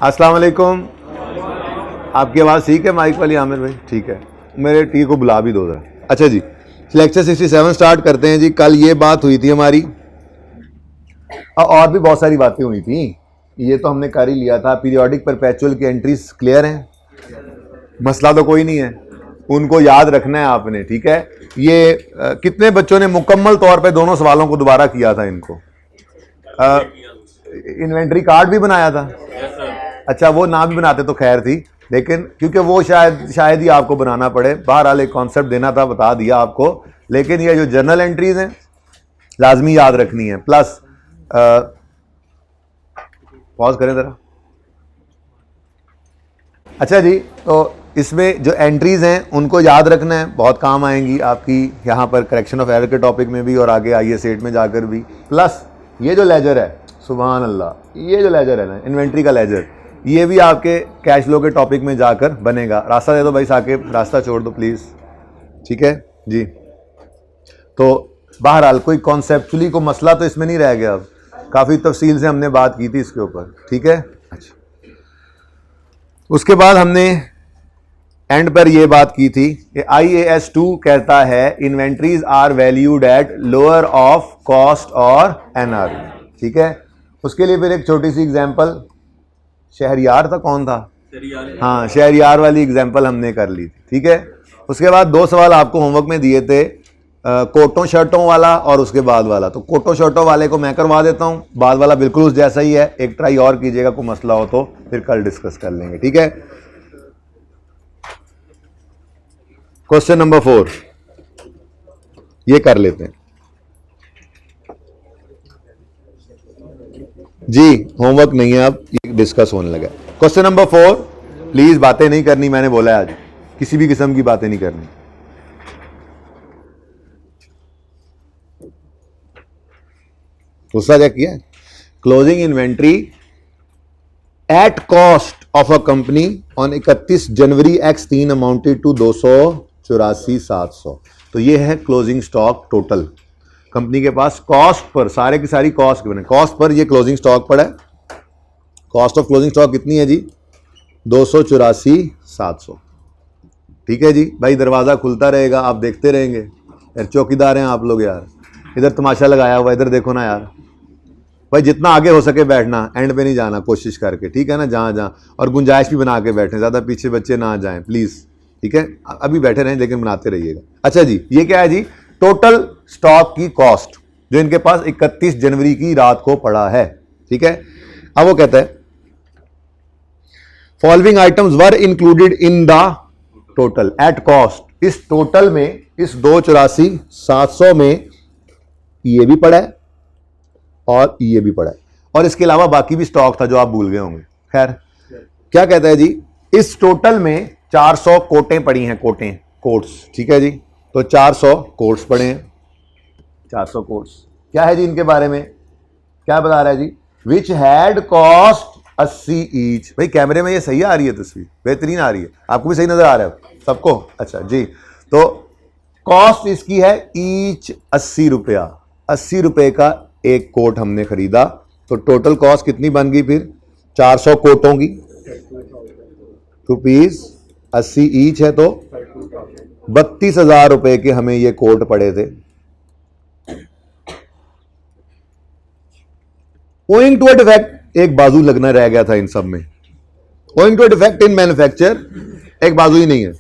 अस्सलाम वालेकुम। आपकी आवाज़ ठीक है माइक वाली आमिर भाई? ठीक है, मेरे टी को बुला भी दो जरा। अच्छा जी, लेक्चर 67 स्टार्ट करते हैं जी। कल ये बात हुई थी हमारी, और भी बहुत सारी बातें हुई थी। ये तो हमने कर ही लिया था। पीरियोडिक परपेचुअल की एंट्रीज क्लियर हैं, मसला तो कोई नहीं है, उनको याद रखना है आपने, ठीक है। ये कितने बच्चों ने मुकम्मल तौर पे दोनों सवालों को दोबारा किया था? इनको इन्वेंट्री कार्ड भी बनाया था? अच्छा, वो ना भी बनाते तो खैर थी, लेकिन क्योंकि वो शायद ही आपको बनाना पड़े, बहरहाल एक कॉन्सेप्ट देना था, बता दिया आपको। लेकिन ये जो जर्नल एंट्रीज हैं लाजमी याद रखनी है। प्लस पॉज करें जरा। अच्छा जी, तो इसमें जो एंट्रीज हैं उनको याद रखना है, बहुत काम आएंगी आपकी यहाँ पर करेक्शन ऑफ एरर के टॉपिक में भी और आगे आइए सेट में जाकर भी। प्लस ये जो लेजर है, सुभान अल्लाह, ये जो लेजर है ना, इन्वेंट्री का लेजर, ये भी आपके कैश फ्लो के टॉपिक में जाकर बनेगा। रास्ता दे दो भाई साकिब, रास्ता छोड़ दो प्लीज़, ठीक है जी। तो बहरहाल कोई कॉन्सेप्चुअली को मसला तो इसमें नहीं रह गया। अब काफ़ी तफसील से हमने बात की थी इसके ऊपर, ठीक है। अच्छा, उसके बाद हमने एंड पर यह बात की थी कि IAS 2 कहता है inventories are valued at lower of cost और NR, ठीक है। उसके लिए फिर एक छोटी सी एग्जांपल, शहरियार था, कौन था? हाँ, शहरियार वाली एग्जांपल हमने कर ली थी, ठीक है। उसके बाद दो सवाल आपको होमवर्क में दिए थे, कोटों शर्टों वाला और उसके बाद वाला। तो कोटों शर्टों वाले को मैं करवा देता हूँ, बाद वाला बिल्कुल उस जैसा ही है। एक ट्राई और कीजिएगा, कोई मसला हो तो फिर कल डिस्कस कर लेंगे, ठीक है। क्वेश्चन नंबर 4 ये कर लेते हैं जी, होमवर्क नहीं है, अब ये डिस्कस होने लगा। क्वेश्चन नंबर 4, प्लीज बातें नहीं करनी, मैंने बोला है आज किसी भी किस्म की बातें नहीं करनी। दूसरा क्या किया? Closing inventory at cost of a company on 31 January X3 amounted to 284,700। तो ये है क्लोजिंग स्टॉक टोटल कंपनी के पास, कॉस्ट पर, सारे की सारी कॉस्ट बने, कॉस्ट पर ये क्लोजिंग स्टॉक पड़ा है। कॉस्ट ऑफ क्लोजिंग स्टॉक कितनी है जी? 284,700, ठीक है जी। भाई दरवाज़ा खुलता रहेगा, आप देखते रहेंगे यार, चौकीदार हैं आप लोग यार। इधर तमाशा लगाया हुआ, इधर देखो ना यार। भाई जितना आगे हो सके बैठना, एंड पे नहीं जाना कोशिश करके, ठीक है ना, जहाँ जहाँ, और गुंजाइश भी बना के बैठें, ज़्यादा पीछे बच्चे ना जाएं प्लीज़, ठीक है। अभी बैठे रहें लेकिन बनाते रहिएगा। अच्छा जी, ये क्या है जी? टोटल स्टॉक की कॉस्ट जो इनके पास 31 जनवरी की रात को पड़ा है, ठीक है। अब वो कहता है following items were included in the total at cost. इस टोटल में, इस 284,700 में ये भी पड़ा है और ये भी पड़ा है, और इसके अलावा बाकी भी स्टॉक था जो आप भूल गए होंगे। खैर, क्या कहता है जी? इस टोटल में 400 कोटें पड़ी हैं, कोटें, कोट्स, ठीक है जी। तो 400 कोट्स पड़े हैं, 400 कोट्स। क्या है जी इनके बारे में? क्या बता रहा है जी? Which had cost 80 each. भाई कैमरे में ये सही आ रही है तस्वीर, बेहतरीन आ रही है, आपको भी सही नजर आ रहा है सबको? अच्छा जी, तो कॉस्ट इसकी है ईच 80 रुपया। 80 रुपए का एक कोट हमने खरीदा, तो टोटल कॉस्ट कितनी बन गई फिर? 400 कोटों की, रुपीज 80 ईच है, तो 32,000 रुपए के हमें ये कोट पड़े थे। ओइंग टू अ डिफेक्ट, एक बाजू लगना रह गया था इन सब में। Owing to a defect in manufacture, एक बाजू ही नहीं है।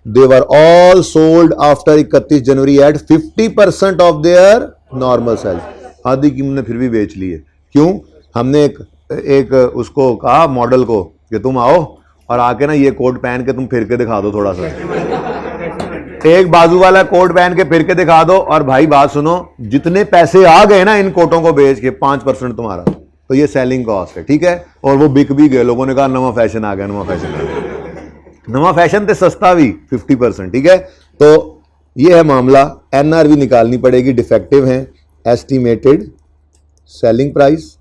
They were all sold after 31 January at 50% off their normal sale. आधी कीमत ने फिर भी बेच ली है। क्यों? हमने एक उसको कहा मॉडल को कि तुम आओ और आके ना ये कोट पहन के तुम फिर के दिखा दो थोड़ा सा। एक बाजू वाला कोट पहन के फिर के दिखा दो, और भाई बात सुनो, जितने पैसे आ गए ना इन कोटों को बेच के, 5% तुम्हारा, तो ये सेलिंग कॉस्ट है, ठीक है। और वो बिक भी गए, लोगों ने कहा नवा फैशन आ गया, नवा फैशन आ गया, नवा फैशन तो सस्ता भी 50%, ठीक है। तो ये है मामला। NR भी निकालनी पड़ेगी, डिफेक्टिव है, एस्टिमेटेड सेलिंग प्राइस।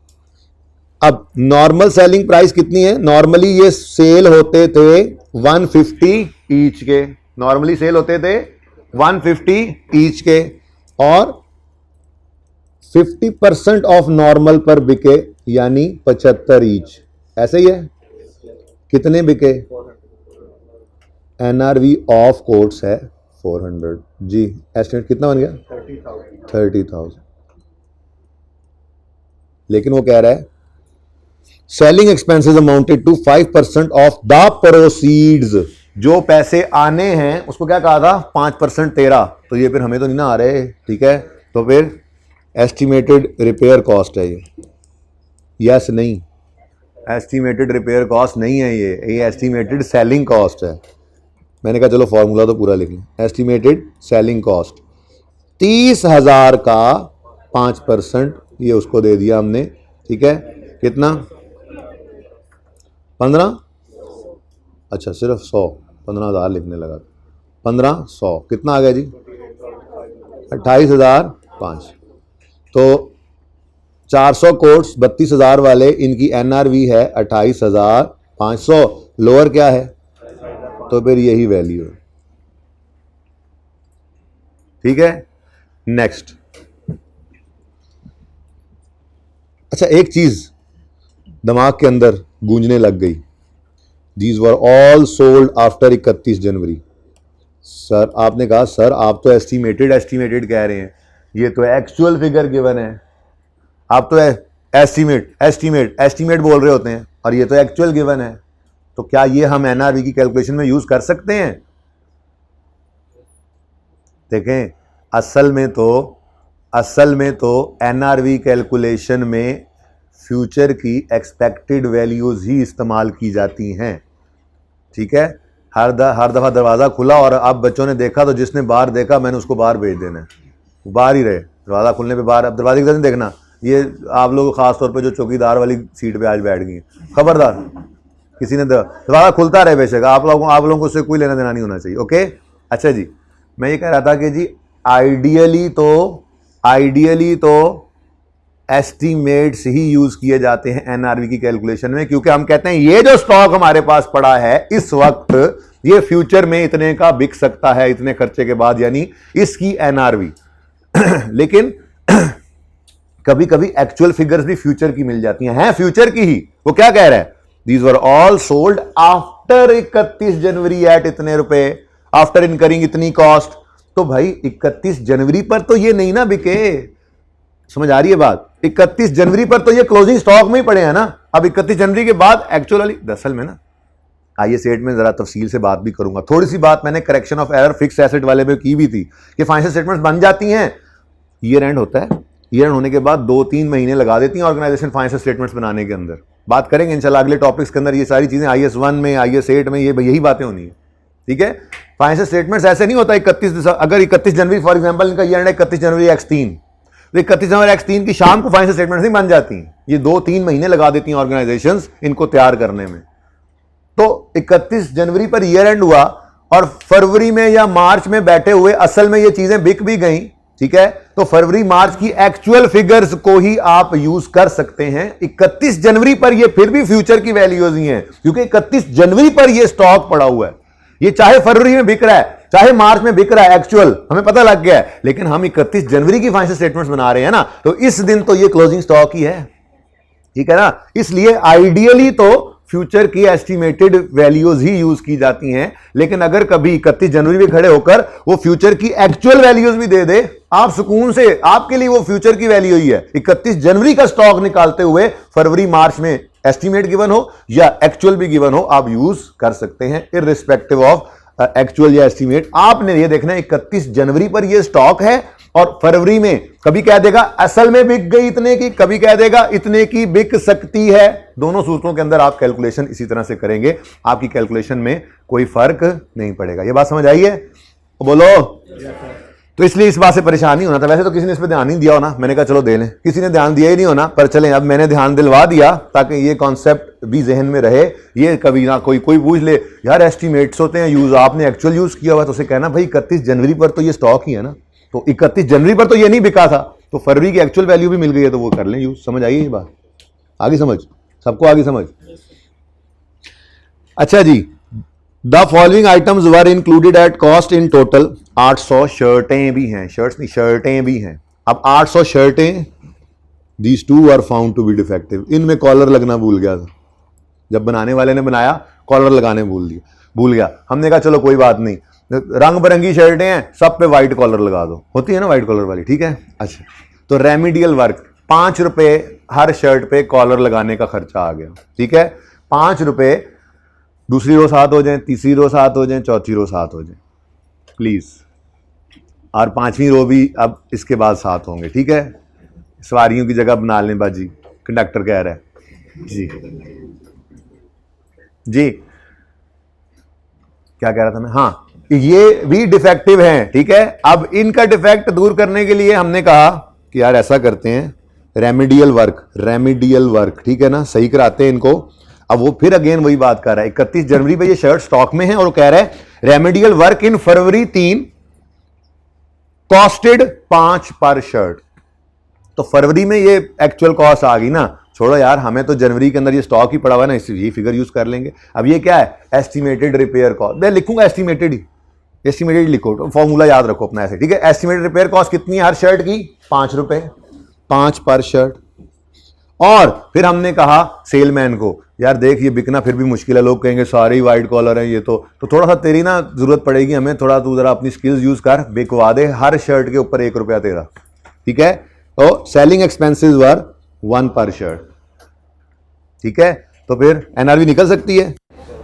अब नॉर्मल सेलिंग प्राइस कितनी है? नॉर्मली ये सेल होते थे 150 ईच के, नॉर्मली सेल होते थे 150 ईच के, और 50% ऑफ नॉर्मल पर बिके यानी 75 ईच, ऐसे ही है। कितने बिके? एनआरवी ऑफ कोट्स है 400 जी। एस्टिमेट कितना बन गया? 30,000। लेकिन वो कह रहा है selling expenses amounted to 5% of the proceeds. जो पैसे आने हैं उसको क्या कहा था? 5% तेरा। तो ये फिर हमें तो नहीं ना आ रहे, ठीक है। तो फिर एस्टिमेटेड रिपेयर कॉस्ट है ये। यस नहीं, एस्टिमेटेड रिपेयर कॉस्ट नहीं है ये एस्टिमेटेड सेलिंग कॉस्ट है। मैंने कहा चलो फॉर्मूला तो पूरा लिख लें। एस्टिमेटेड सेलिंग कॉस्ट 30,000 का 5% ये उसको दे दिया हमने, ठीक है। कितना? 15? अच्छा सिर्फ 100, 15,000 लिखने लगा। 1500 कितना आ गया जी? 28,005। तो 400 कोट्स 32,000 वाले, इनकी एनआरवी है 28,500। लोअर क्या है? तो फिर यही वैल्यू है, ठीक है। नेक्स्ट, अच्छा एक चीज दिमाग के अंदर गूंजने लग गई। These were all sold after 31 January. Sir आपने कहा सर आप तो एस्टिमेटेड कह रहे हैं, ये तो एक्चुअल फिगर गिवन है। आप तो एस्टिमेट बोल रहे होते हैं और ये तो एक्चुअल गिवन है। तो क्या ये हम एनआरवी की कैलकुलेशन में यूज कर सकते हैं? देखें, असल में तो एनआरवी कैलकुलेशन में फ्यूचर की एक्सपेक्टेड वैल्यूज ही इस्तेमाल की जाती हैं, ठीक है। हर दफा दरवाजा खुला और अब बच्चों ने देखा तो जिसने बाहर देखा मैंने उसको बाहर भेज देना है, वो बाहर ही रहे। दरवाजा खुलने पे बाहर, अब दरवाजे की तरफ नहीं देखना। ये आप लोग खास तौर पे जो चौकीदार वाली सीट पे आज बैठ गई, खबरदार, किसी ने दरवाजा खुलता रहे बेशक, आप लोगों को उससे कोई लेना देना नहीं होना चाहिए, ओके। अच्छा जी, मैं ये कह रहा था कि जी आइडियली तो एस्टीमेट्स ही यूज किए जाते हैं एनआरवी की कैलकुलेशन में, क्योंकि हम कहते हैं ये जो स्टॉक हमारे पास पड़ा है इस वक्त, ये फ्यूचर में इतने का बिक सकता है इतने खर्चे के बाद, यानी इसकी एनआरवी। लेकिन कभी कभी एक्चुअल फिगर्स भी फ्यूचर की मिल जाती हैं फ्यूचर की ही। वो क्या कह रहा है? These were all sold after 31 January at इतने रुपए, आफ्टर इनकरिंग इतनी कॉस्ट। तो भाई 31 जनवरी पर तो ये नहीं ना बिके, समझ आ रही है बात? 31 जनवरी पर तो ये क्लोजिंग स्टॉक में ही पड़े हैं ना। अब 31 जनवरी के बाद एक्चुअली दरअसल में ना, आइए सेट में जरा तफसील से बात भी करूंगा। थोड़ी सी बात मैंने correction of error fix asset वाले में की भी थी कि फाइनेंशियल स्टेटमेंट्स बन जाती हैं, ईयर एंड होता है, ईयर एंड होने के बाद 2-3 महीने लगा देती हैं ऑर्गेनाइजेशन फाइनेंशियल स्टेटमेंट्स बनाने के अंदर। बात करेंगे इंशाल्लाह अगले टॉपिक्स के अंदर, ये सारी चीजें IAS 1 में, IAS 8 में, ये यही बातें होनी है, ठीक है। फाइनेंशियल स्टेटमेंट्स ऐसे नहीं होता 31 अगर 31 जनवरी फॉर एग्जाम्पल इनका ईयर एंड है 31 जनवरी X3, तो 31 जनवरी X3 की शाम को फाइनेंशियल स्टेटमेंट्स नहीं बन जाती, ये 2-3 महीने लगा देती हैं ऑर्गेनाइजेशंस इनको तैयार करने में। तो 31 जनवरी पर ईयर एंड हुआ और फरवरी में या मार्च में बैठे हुए असल में ये चीजें बिक भी गई, ठीक है। तो फरवरी मार्च की एक्चुअल फिगर्स को ही आप यूज कर सकते हैं। 31 जनवरी पर ये फिर भी फ्यूचर की वैल्यूज ही हैं, क्योंकि 31 जनवरी पर ये स्टॉक पड़ा हुआ है। ये चाहे फरवरी में बिक रहा है चाहे मार्च में बिक रहा है, एक्चुअल हमें पता लग गया है, लेकिन हम 31 जनवरी की फाइनेंशियल स्टेटमेंट्स बना रहे हैं ना, तो इस दिन तो ये क्लोजिंग स्टॉक ही है, ठीक है ना। इसलिए आइडियली तो फ्यूचर की एस्टिमेटेड वैल्यूज ही यूज की जाती हैं, लेकिन अगर कभी 31 जनवरी में खड़े होकर वो फ्यूचर की एक्चुअल वैल्यूज भी दे दे, आप सुकून से, आपके लिए वो फ्यूचर की वैल्यू ही है। 31 जनवरी का स्टॉक निकालते हुए फरवरी मार्च में एस्टिमेट गिवन हो या एक्चुअल भी गिवन हो, आप यूज कर सकते हैं इररिस्पेक्टिव ऑफ एक्चुअल या एस्टिमेट। आपने ये देखना 31 जनवरी पर ये स्टॉक है और फरवरी में कभी कह देगा असल में बिक गई इतने की, कभी कह देगा इतने की बिक सकती है। दोनों सूत्रों के अंदर आप कैलकुलेशन इसी तरह से करेंगे, आपकी कैलकुलेशन में कोई फर्क नहीं पड़ेगा। ये बात समझ आई है? बोलो। तो इसलिए इस बात से परेशान नहीं होना था। वैसे तो किसी ने इस पर ध्यान नहीं दिया होना, मैंने कहा चलो दे लें, किसी ने ध्यान दिया ही नहीं होना, पर चलें अब मैंने ध्यान दिलवा दिया ताकि ये कॉन्सेप्ट भी जहन में रहे। ये कभी ना कोई पूछ ले यार एस्टिमेट्स होते हैं यूज, आपने एक्चुअल यूज किया हुआ, तो उसे कहना भाई 31 जनवरी पर तो ये स्टॉक ही है ना, तो 31 जनवरी पर तो ये नहीं बिका था, तो फरवरी की एक्चुअल वैल्यू भी मिल गई है तो वो कर लें यूज। समझ आई ये बात? आगे समझ, सबको आगे समझ। अच्छा जी, the following items were included at cost in total. 800 शर्टें भी हैं, शर्ट्स नहीं शर्टें भी हैं। अब 800 शर्टें these two are found to be defective. इनमें कॉलर लगना भूल गया था, जब बनाने वाले ने बनाया कॉलर लगाने भूल गया। हमने कहा चलो कोई बात नहीं, रंग बिरंगी शर्टें हैं, सब पे वाइट कॉलर लगा दो, होती है ना वाइट कॉलर वाली, ठीक है। अच्छा, तो रेमिडियल वर्क 5 रुपए हर शर्ट पे कॉलर लगाने का खर्चा आ गया, ठीक है। 5 रुपए, दूसरी रो 7 हो जाए, तीसरी रो 7 हो जाए, चौथी रो 7 हो जाए प्लीज, और 5वीं रो भी अब इसके बाद 7 होंगे, ठीक है। सवारियों की जगह बना लें बाजी, कंडक्टर कह रहा है जी। जी क्या कह रहा था मैं, हाँ, ये भी डिफेक्टिव हैं, ठीक है। अब इनका डिफेक्ट दूर करने के लिए हमने कहा कि यार ऐसा करते हैं, रेमिडियल वर्क, ठीक है ना, सही कराते हैं इनको। अब वो फिर अगेन वही बात कर रहा है, 31 जनवरी पे ये शर्ट स्टॉक में है और वो कह रहा है remedial work in February 3 costed 5 पर शर्ट। तो फरवरी में ये एक्चुअल कॉस्ट आ गई ना, छोड़ो यार, हमें तो जनवरी के अंदर ये स्टॉक ही पड़ा हुआ है ना, इसलिए ये फिगर यूज कर लेंगे। अब ये क्या है, एस्टिमेटेड रिपेयर कॉस्ट, मैं लिखूंगा एस्टिमेटेड लिखो, तो फॉर्मूला याद रखो अपना ऐसे, ठीक है। एस्टिमेटेड रिपेयर कॉस्ट कितनी है हर शर्ट की, 5 रुपए, 5 पर शर्ट। और फिर हमने कहा सेलमैन को, यार देख ये बिकना फिर भी मुश्किल है, लोग कहेंगे सारे ही वाइट कॉलर हैं ये तो थोड़ा सा तेरी ना जरूरत पड़ेगी हमें, थोड़ा तू जरा अपनी स्किल्स यूज कर, बिकवा दे हर शर्ट के ऊपर 1 रुपया तेरा, ठीक है। तो सेलिंग एक्सपेंसेस वर 1 पर शर्ट, ठीक है। तो फिर एनआरवी निकल सकती है,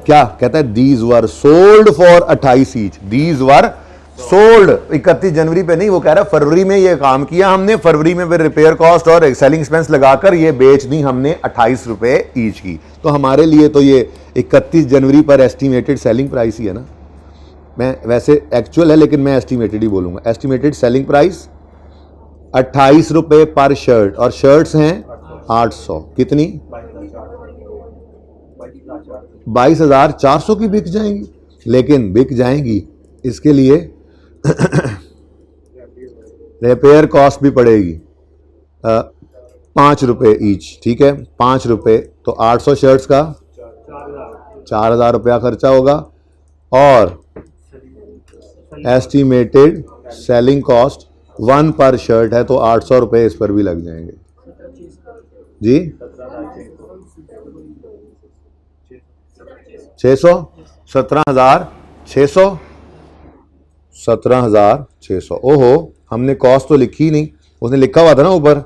क्या कहता है, these were sold for 28 each, these were sold 31 जनवरी पे नहीं, वो कह रहा है फरवरी में ये काम किया हमने, फरवरी में फिर रिपेयर कॉस्ट और सेलिंग एक्सपेंस लगाकर ये बेच दी हमने 28 रुपए ईच की। तो हमारे लिए तो ये 31 जनवरी पर एस्टिमेटेड सेलिंग प्राइस ही है ना, मैं वैसे एक्चुअल है लेकिन मैं एस्टिमेटेड ही बोलूंगा। एस्टिमेटेड सेलिंग प्राइस 28 रुपए पर शर्ट, और शर्ट्स हैं 800, कितनी 22,400 की बिक जाएंगी, लेकिन बिक जाएंगी इसके लिए रिपेयर कॉस्ट भी पड़ेगी 5 रुपए ईच, ठीक है। 5 रुपए तो 800 शर्ट्स का 4,000 रुपया खर्चा होगा, और एस्टिमेटेड सेलिंग कॉस्ट 1 पर शर्ट है, तो 800 रुपए इस पर भी लग जाएंगे जी। 600, 17,600, 17,600। ओहो, हमने कॉस्ट तो लिखी नहीं, उसने लिखा हुआ था ना ऊपर,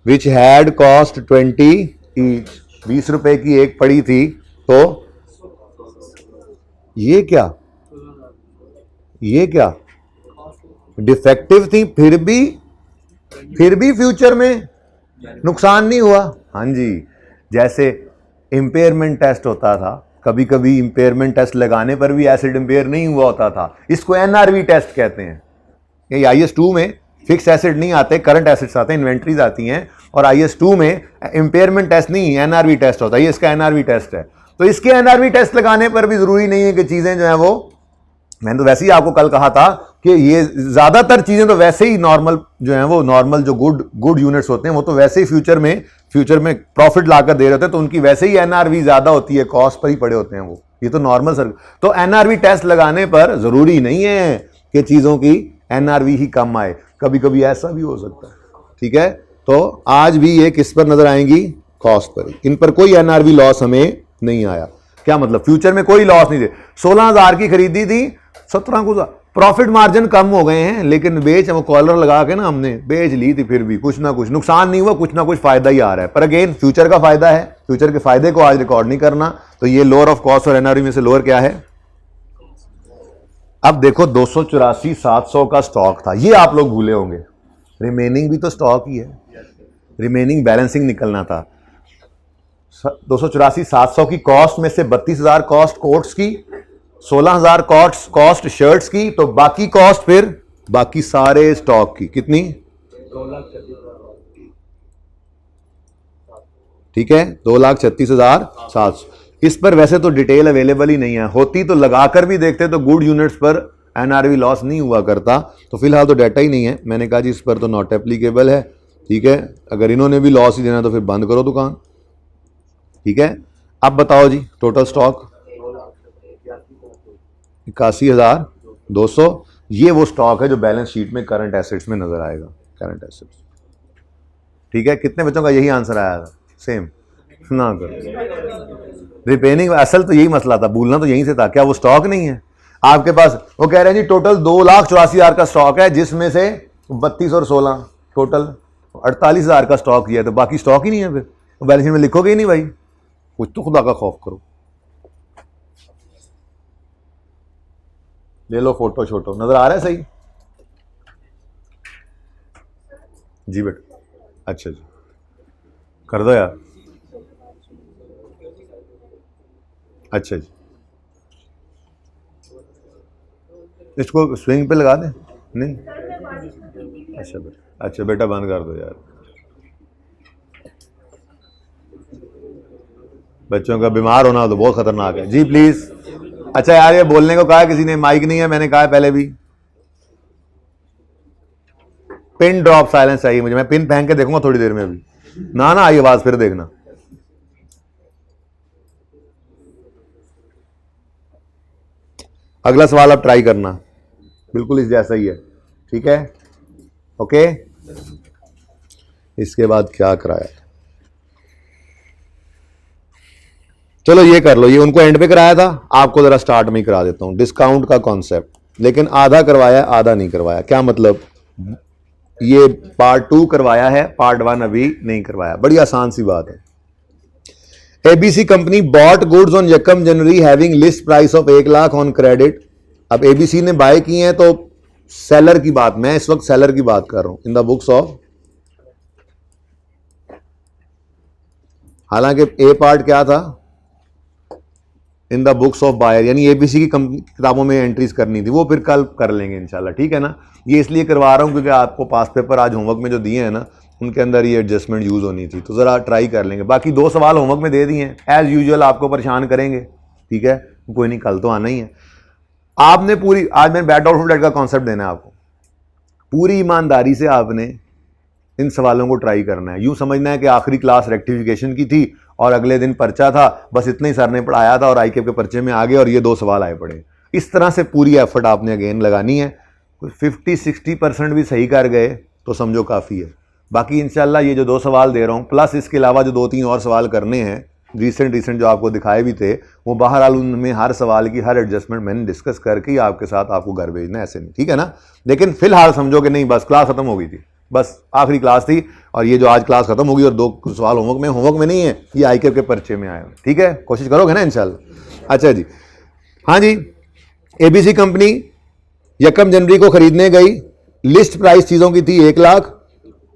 विच हैड कॉस्ट 20 ईच, 20 रुपए की एक पड़ी थी, तो ये क्या डिफेक्टिव थी, फिर भी फ्यूचर में नुकसान नहीं हुआ। हाँ जी, जैसे इंपेयरमेंट टेस्ट होता था, कभी कभी इंपेयरमेंट टेस्ट लगाने पर भी एसिड इंपेयर नहीं हुआ होता था, इसको एनआरवी टेस्ट कहते हैं। ये IS2 में फिक्स एसिड नहीं आते, करंट एसिड्स आते हैं, इन्वेंट्रीज आती हैं, और IS2 में इंपेयरमेंट टेस्ट नहीं एनआरवी टेस्ट होता है, ये इसका एनआरवी टेस्ट है। तो इसके एनआरवी टेस्ट लगाने पर भी जरूरी नहीं है कि चीजें जो है वो, मैंने तो वैसे ही आपको कल कहा था कि ये ज्यादातर चीजें तो वैसे ही नॉर्मल जो है वो, नॉर्मल जो गुड यूनिट्स होते हैं वो तो वैसे ही फ्यूचर में प्रॉफिट लाकर दे रहे होते हैं, तो उनकी वैसे ही एनआरवी ज्यादा होती है, कॉस्ट पर ही पड़े होते हैं वो, ये तो नॉर्मल सर। तो एनआरवी टेस्ट लगाने पर जरूरी नहीं है कि चीजों की एनआरवी ही कम आए, कभी कभी ऐसा भी हो सकता है, ठीक है। तो आज भी ये किस पर नजर आएंगी, कॉस्ट पर, इन पर कोई एनआरवी लॉस हमें नहीं आया। क्या मतलब, फ्यूचर में कोई लॉस नहीं दे, 16,000 की खरीदी थी, 17 को प्रॉफिट मार्जिन कम हो गए हैं, लेकिन वो कॉलर लगा के ना हमने बेच ली थी, फिर भी कुछ ना कुछ नुकसान नहीं हुआ, कुछ ना कुछ फायदा ही आ रहा है। पर अगेन फ्यूचर का फायदा है, फ्यूचर के फायदे को आज रिकॉर्ड नहीं करना। तो ये लोअर ऑफ कॉस्ट और एनआरवी में से लोअर क्या है। अब देखो 284,700 का स्टॉक था, ये आप लोग भूले होंगे, रिमेनिंग भी तो स्टॉक ही है, रिमेनिंग बैलेंसिंग निकलना था। 284,700 की कॉस्ट में से 32,000 कॉस्ट कोट्स की, 16,000 कॉस्ट शर्ट्स की, तो बाकी कॉस्ट फिर बाकी सारे स्टॉक की कितनी, ठीक है, 2,36,700। इस पर वैसे तो डिटेल अवेलेबल ही नहीं है, होती तो लगाकर भी देखते तो गुड यूनिट्स पर एनआरवी लॉस नहीं हुआ करता। तो फिलहाल तो डाटा ही नहीं है, मैंने कहा जी इस पर तो नॉट एप्लीकेबल है, ठीक है। अगर इन्होंने भी लॉस ही देना तो फिर बंद करो दुकान, ठीक है। अब बताओ जी टोटल स्टॉक 81,200, ये वो स्टॉक है जो बैलेंस शीट में करंट एसेट्स में नजर आएगा, करंट एसेट्स। ठीक है, कितने बच्चों का यही आंसर आया था? सेम ना करो। रिपेयरिंग असल तो यही मसला था, भूलना तो यहीं से था। क्या वो स्टॉक नहीं है आपके पास? वो कह रहे हैं जी टोटल 2,84,000 का स्टॉक है, जिसमें से 32 और 16 टोटल 48,000 का स्टॉक किया है, तो बाकी स्टॉक ही नहीं है। फिर बैलेंस शीट में लिखोगे ही नहीं भाई, कुछ तो खुदा का खौफ करो। ले लो फोटो छोटो, नजर आ रहा है सही? जी बेटा, अच्छा जी कर दो यार। अच्छा जी, इसको स्विंग पे लगा दें? नहीं, अच्छा बेटा, अच्छा बेटा बंद कर दो यार, बच्चों का बीमार होना तो बहुत खतरनाक है जी, प्लीज। अच्छा यार, ये बोलने को कहा किसी ने, माइक नहीं है, मैंने कहा पहले भी। पिन ड्रॉप साइलेंस चाहिए मुझे, मैं पिन पहन के देखूंगा थोड़ी देर में अभी। ना ना आई आवाज फिर देखना। अगला सवाल आप ट्राई करना, बिल्कुल इस जैसा ही है, ठीक है? ओके, इसके बाद क्या कराया? चलो ये कर लो, ये उनको एंड पे कराया था, आपको जरा स्टार्ट में ही करा देता हूं। डिस्काउंट का कॉन्सेप्ट, लेकिन आधा करवाया आधा नहीं करवाया। क्या मतलब? ये पार्ट 2 करवाया है, पार्ट 1 अभी नहीं करवाया। बड़ी आसान सी बात है। ABC company bought goods on यकम January having list price of 1 lakh on credit. अब एबीसी ने बाय किए हैं, तो सेलर की बात, मैं इस वक्त सेलर की बात कर रहा हूं, इन द बुक्स ऑफ, हालांकि ए पार्ट क्या था? In the books of buyer, यानी एबीसी की किताबों में एंट्रीज करनी थी, वो फिर कल कर लेंगे इंशाल्लाह, ठीक है ना? ये इसलिए करवा रहा हूं क्योंकि आपको पास पेपर आज होमवर्क में जो दिए हैं ना, उनके अंदर ये एडजस्टमेंट यूज होनी थी, तो जरा ट्राई कर लेंगे। बाकी 2 सवाल होमवर्क में दे दिए हैं, एज यूजुअल आपको परेशान करेंगे, ठीक है? कोई नहीं, कल तो आना ही है। आपने पूरी, आज मैंने बैट आउट का कॉन्सेप्ट देना है आपको, पूरी ईमानदारी से आपने इन सवालों को ट्राई करना है। यूं समझना है कि आखिरी क्लास रेक्टिफिकेशन की थी और अगले दिन पर्चा था, बस इतना ही सर ने पढ़ाया था और आईकेप के पर्चे में आ गए और ये 2 सवाल आए पड़े। इस तरह से पूरी एफर्ट आपने अगेन लगानी है। 50-60% भी सही कर गए तो समझो काफ़ी है। बाकी इंशाल्लाह ये जो 2 सवाल दे रहा हूँ, प्लस इसके अलावा जो 2-3 और सवाल करने हैं रिसेंट जो आपको दिखाए भी थे, वो बहरहाल उनमें हर सवाल की हर एडजस्टमेंट मैंने डिस्कस करके ही आपके साथ आपको घर भेजना है, ऐसे नहीं, ठीक है ना? लेकिन फिलहाल समझो कि नहीं, बस क्लास खत्म हो गई थी, बस आखिरी क्लास थी और ये जो आज क्लास खत्म होगी और 2 सवाल होमवर्क में नहीं है, ये आईकेप के पर्चे में आए, ठीक है? कोशिश करोगे ना इंशाल्लाह? अच्छा जी, हाँ जी, एबीसी कंपनी यकम जनवरी को खरीदने गई, लिस्ट प्राइस चीजों की थी 1 लाख,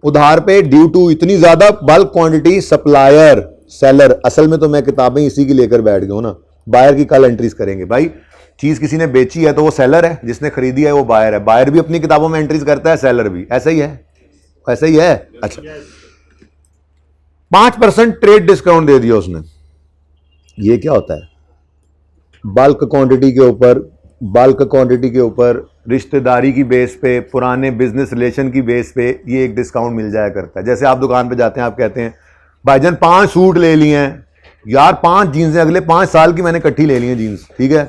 उधार पे, ड्यू टू इतनी ज्यादा बल्क क्वांटिटी, सप्लायर सेलर, असल में तो मैं किताबें इसी की लेकर बैठ गया हूं ना, बायर की कल एंट्रीज करेंगे भाई। चीज किसी ने बेची है तो वो सेलर है, जिसने खरीदी है वो बायर है, बायर भी अपनी किताबों में एंट्रीज करता है, सेलर भी, ऐसा ही है, ऐसा ही है। अच्छा, 5% ट्रेड डिस्काउंट दे दिया उसने। ये क्या होता है? बल्क क्वांटिटी के ऊपर रिश्तेदारी की बेस पे, पुराने बिजनेस रिलेशन की बेस पे ये एक डिस्काउंट मिल जाया करता है। जैसे आप दुकान पे जाते हैं, आप कहते हैं भाईजान 5 सूट ले लिए हैं यार, 5 जीन्स अगले 5 साल की मैंने इकट्ठी ले ली है जीन्स, ठीक है?